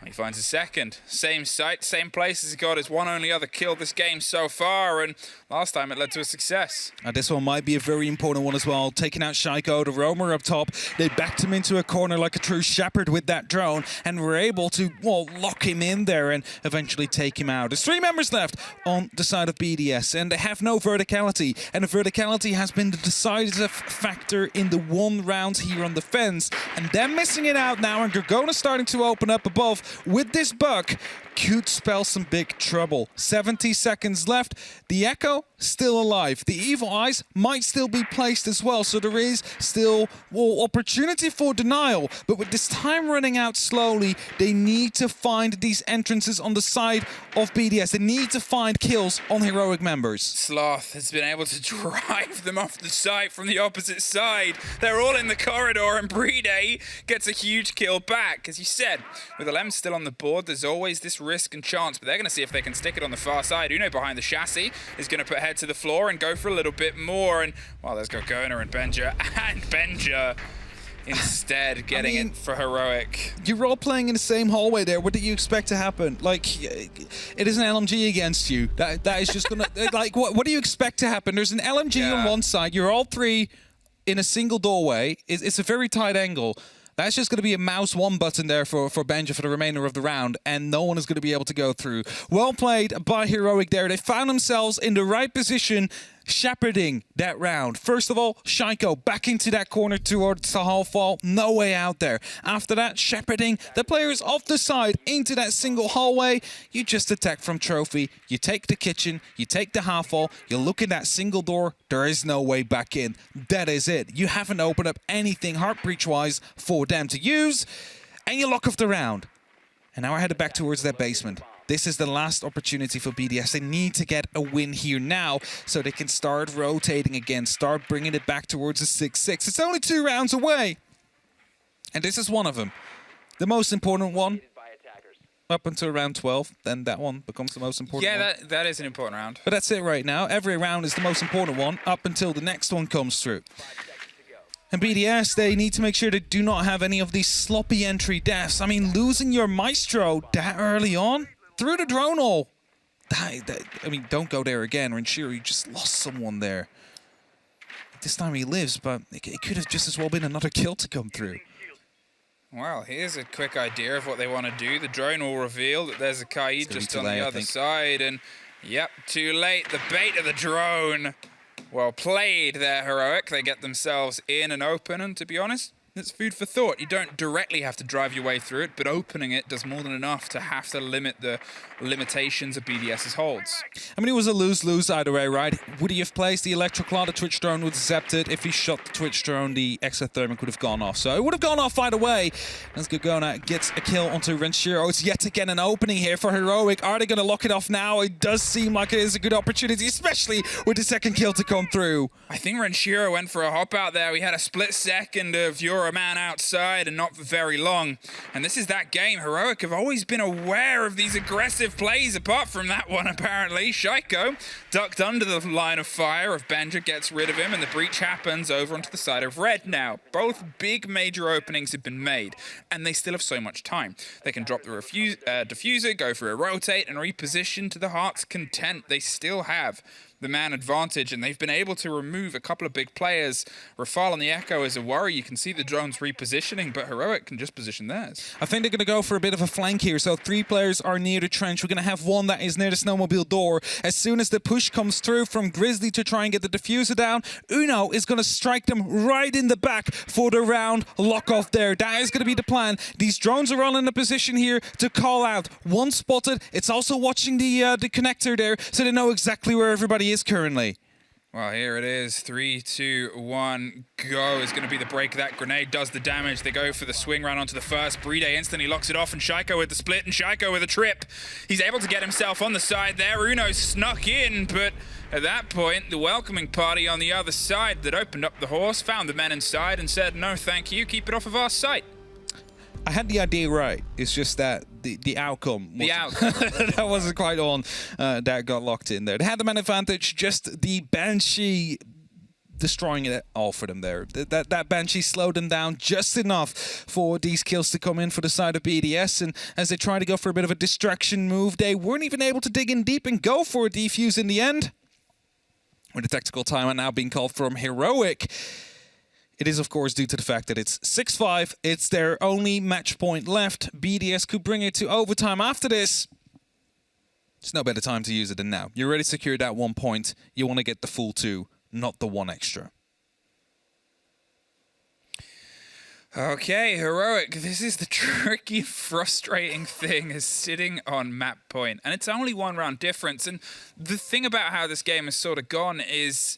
he finds a second. Same site, same place as he got his one only other kill this game so far, and last time it led to a success. And this one might be a very important one as well. Taking out Shaiko, the roamer up top. They backed him into a corner like a true shepherd with that drone, and were able to, well, lock him in there and eventually take him out. There's 3 members left on the side of BDS, and they have no verticality. And the verticality has been the decisive factor in the 1 round here on the fence. And they're missing it out now, and Gorgona starting to open up above. With this buck, could spell some big trouble. 70 seconds left. The Echo still alive. The Evil Eyes might still be placed as well. So there is still, well, opportunity for denial. But with this time running out slowly, they need to find these entrances on the side of BDS. They need to find kills on Heroic members. Sloth has been able to drive them off the site from the opposite side. They're all in the corridor, and Playday gets a huge kill back. As you said, with Elems still on the board, there's always this risk and chance, but they're going to see if they can stick it on the far side. Uno behind the chassis is going to put head to the floor and go for a little bit more, and, well, there's Gorgona and Benja instead getting it for Heroic. You're all playing in the same hallway there. What do you expect to happen? Like, it is an LMG against you. That is just gonna like, what do you expect to happen? There's an LMG on one side. You're all 3 in a single doorway. It's a very tight angle. That's just going to be a mouse 1 button there for Benja for the remainder of the round, and no one is going to be able to go through. Well played by Heroic there. They found themselves in the right position, shepherding that round. First of all, Shaiko back into that corner towards the half wall. No way out there. After that, shepherding the players off the side into that single hallway. You just attack from trophy. You take the kitchen. You take the half wall. You look in that single door. There is no way back in. That is it. You haven't opened up anything heartbreach-wise for them to use. And you lock off the round. And now we're headed back towards that basement. this is the last opportunity for BDS. They need to get a win here now so they can start rotating again, start bringing it back towards the 6-6. It's only 2 rounds away, and this is one of them. The most important one. Up until round 12, then that one becomes the most important one. Yeah, that is an important round. But that's it right now. Every round is the most important one up until the next one comes through. And BDS, they need to make sure they do not have any of these sloppy entry deaths. I mean, losing your Maestro that early on through the drone hole. I mean, don't go there again. Renshiro, you just lost someone there. This time he lives, but it could have just as well been another kill to come through. Well, here's a quick idea of what they want to do. The drone will reveal that there's a Kaid just on the other side. And, yep, too late. The bait of the drone. Well played there, Heroic. They get themselves in and open. And to be honest, it's food for thought. You don't directly have to drive your way through it, but opening it does more than enough to have to limit the limitations of BDS's holds. I mean, it was a lose-lose either way, right? Would he have placed the Electroclaw? The Twitch drone would have zapped it. If he shot the Twitch drone, the Exothermic would have gone off. So it would have gone off either way. As Gogona gets a kill onto Renshiro. It's yet again an opening here for Heroic. Are they going to lock it off now? It does seem like it is a good opportunity, especially with the second kill to come through. I think Renshiro went for a hop out there. We had a split second of you're a man outside and not for very long. And this is that game. Heroic have always been aware of these aggressive plays, apart from that one, apparently. Shaiko ducked under the line of fire of Benja, gets rid of him, and the breach happens over onto the side of Red now. Both big major openings have been made, and they still have so much time. They can drop the diffuser, go for a rotate, and reposition to the heart's content. They still have the man advantage, and they've been able to remove a couple of big players. Rafale on the Echo is a worry. You can see the drones repositioning, but Heroic can just position theirs. I think they're going to go for a bit of a flank here. So 3 players are near the trench. We're going to have one that is near the snowmobile door. As soon as the push comes through from Grizzly to try and get the diffuser down, Uno is going to strike them right in the back for the round lock off there. That is going to be the plan. These drones are all in a position here to call out. One spotted. It's also watching the connector there, so they know exactly where everybody is currently. Well, here it is. 3, 2, 1, go is going to be the break. That grenade does the damage. They go for the swing round onto the first. Playday instantly locks it off, and Shaiko with the split, and Shaiko with a trip. He's able to get himself on the side there. Uno snuck in, but at that point, the welcoming party on the other side that opened up the horse found the men inside and said, no, thank you, keep it off of our sight. I had the idea right. It's just that the outcome that wasn't quite on. That got locked in there. They had the man advantage. Just the Banshee destroying it all for them there. That Banshee slowed them down just enough for these kills to come in for the side of BDS. And as they tried to go for a bit of a distraction move, they weren't even able to dig in deep and go for a defuse in the end. With a tactical timeout now being called from Heroic. It is, of course, due to the fact that it's 6-5. It's their only match point left. BDS could bring it to overtime after this. There's no better time to use it than now. You already secured that 1 point. You want to get the full 2, not the 1 extra. Okay, Heroic, this is the tricky, frustrating thing, is sitting on map point. And it's only 1 round difference. And the thing about how this game has sort of gone is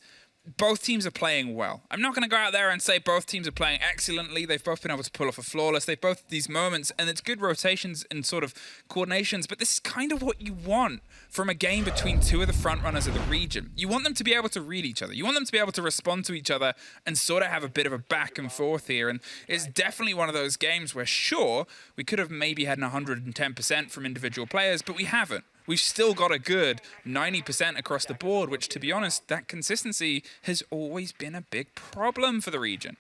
both teams are playing well. I'm not going to go out there and say both teams are playing excellently. They've both been able to pull off a flawless. They've both these moments, and it's good rotations and sort of coordinations, but this is kind of what you want from a game between 2 of the front runners of the region. You want them to be able to read each other. You want them to be able to respond to each other and sort of have a bit of a back and forth here, and it's definitely one of those games where, sure, we could have maybe had an 110% from individual players, but we haven't. We've still got a good 90% across the board, which, to be honest, that consistency has always been a big problem for the region.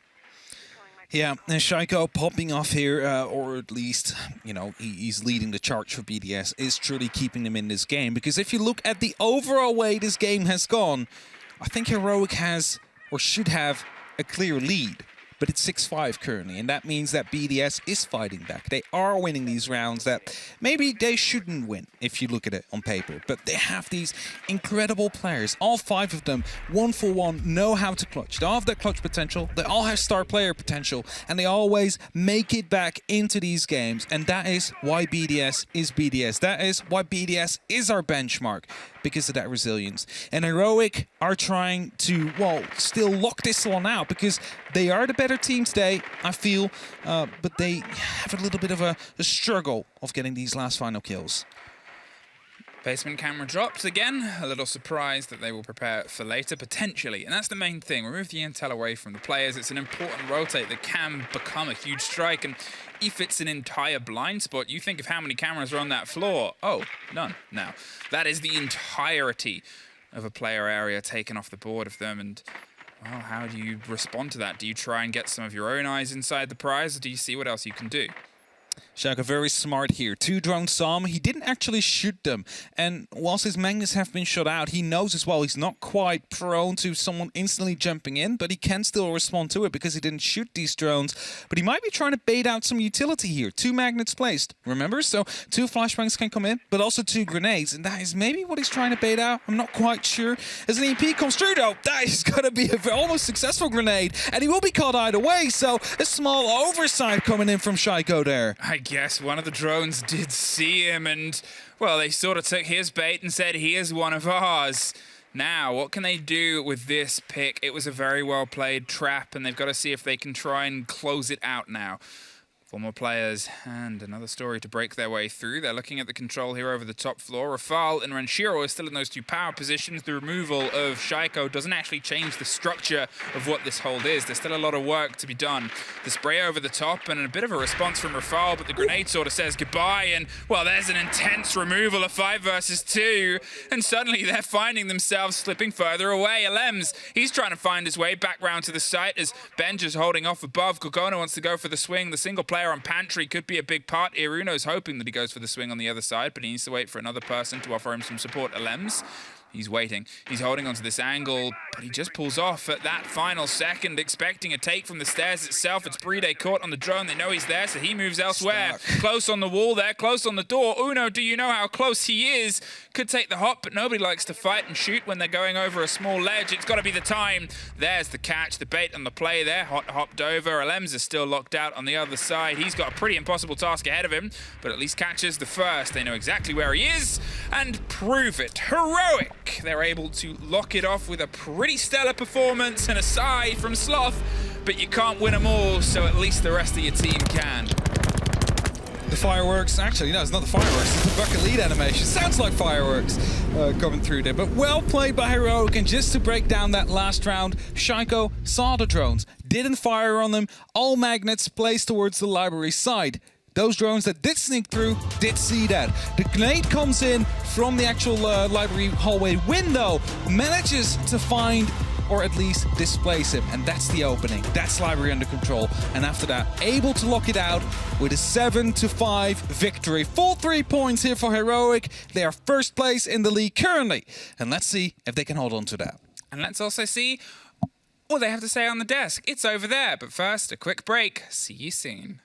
Yeah, and Shaiko popping off here, or at least, you know, he's leading the charge for BDS, is truly keeping them in this game. Because if you look at the overall way this game has gone, I think Heroic has, or should have, a clear lead. But it's 6-5 currently, and that means that BDS is fighting back. They are winning these rounds that maybe they shouldn't win if you look at it on paper. But they have these incredible players. All 5 of them, 1 for 1, know how to clutch. They all have that clutch potential. They all have star player potential. And they always make it back into these games. And that is why BDS is BDS. That is why BDS is our benchmark, because of that resilience. And Heroic are trying to, well, still lock this one out, because they are the better team today, I feel, but they have a little bit of a struggle of getting these last final kills. Basement camera drops again. A little surprised that they will prepare for later, potentially. And that's the main thing. Remove the intel away from the players. It's an important rotate that can become a huge strike. And if it's an entire blind spot, you think of how many cameras are on that floor. Oh, none now. That is the entirety of a player area taken off the board of them. And, well, how do you respond to that? Do you try and get some of your own eyes inside the prize, or do you see what else you can do? Shaka very smart here. 2 drones saw him. He didn't actually shoot them. And whilst his magnets have been shot out, he knows as well he's not quite prone to someone instantly jumping in, but he can still respond to it because he didn't shoot these drones. But he might be trying to bait out some utility here. 2 magnets placed, remember? So 2 flashbangs can come in, but also 2 grenades. And that is maybe what he's trying to bait out. I'm not quite sure. As an EP comes through, though, that is going to be a almost successful grenade. And he will be caught either way. So a small oversight coming in from Shaiko there. I guess one of the drones did see him and, well, they sort of took his bait and said, he is one of ours. Now, what can they do with this pick? It was a very well played trap, and they've got to see if they can try and close it out now. 4 more players and another story to break their way through. They're looking at the control here over the top floor. Rafal and Renshiro are still in those 2 power positions. The removal of Shaiko doesn't actually change the structure of what this hold is. There's still a lot of work to be done. The spray over the top and a bit of a response from Rafal, but the grenade sort of says goodbye. And, well, there's an intense removal of 5 versus 2. And suddenly they're finding themselves slipping further away. Alems, he's trying to find his way back round to the site as Benj is holding off above. Gorgona wants to go for the swing. The single player on Pantry could be a big part. Iruno's hoping that he goes for the swing on the other side, but he needs to wait for another person to offer him some support. Alems, he's waiting. He's holding onto this angle, but he just pulls off at that final second, expecting a take from the stairs itself. It's Playday caught on the drone. They know he's there, so he moves elsewhere. Close on the wall there, close on the door. Uno, do you know how close he is? Could take the hop, but nobody likes to fight and shoot when they're going over a small ledge. It's got to be the time. There's the catch, the bait on the play there. Hopped over. Alems is still locked out on the other side. He's got a pretty impossible task ahead of him, but at least catches the first. They know exactly where he is and prove it. Heroic. They're able to lock it off with a pretty stellar performance and a side from Sloth, but you can't win them all, so at least the rest of your team can. The fireworks, actually, no, it's not the fireworks, it's the bucket lead animation. Sounds like fireworks coming through there, but well played by Heroic. And just to break down that last round, Shaiko saw the drones, didn't fire on them, all magnets placed towards the library side. Those drones that did sneak through did see that. The grenade comes in from the actual library hallway window, manages to find or at least displace him, and that's the opening. That's library under control, and after that, able to lock it out with a 7-5 victory. Full 3 points here for Heroic. They are first place in the league currently, and let's see if they can hold on to that. And let's also see what they have to say on the desk. It's over there, but first, a quick break. See you soon.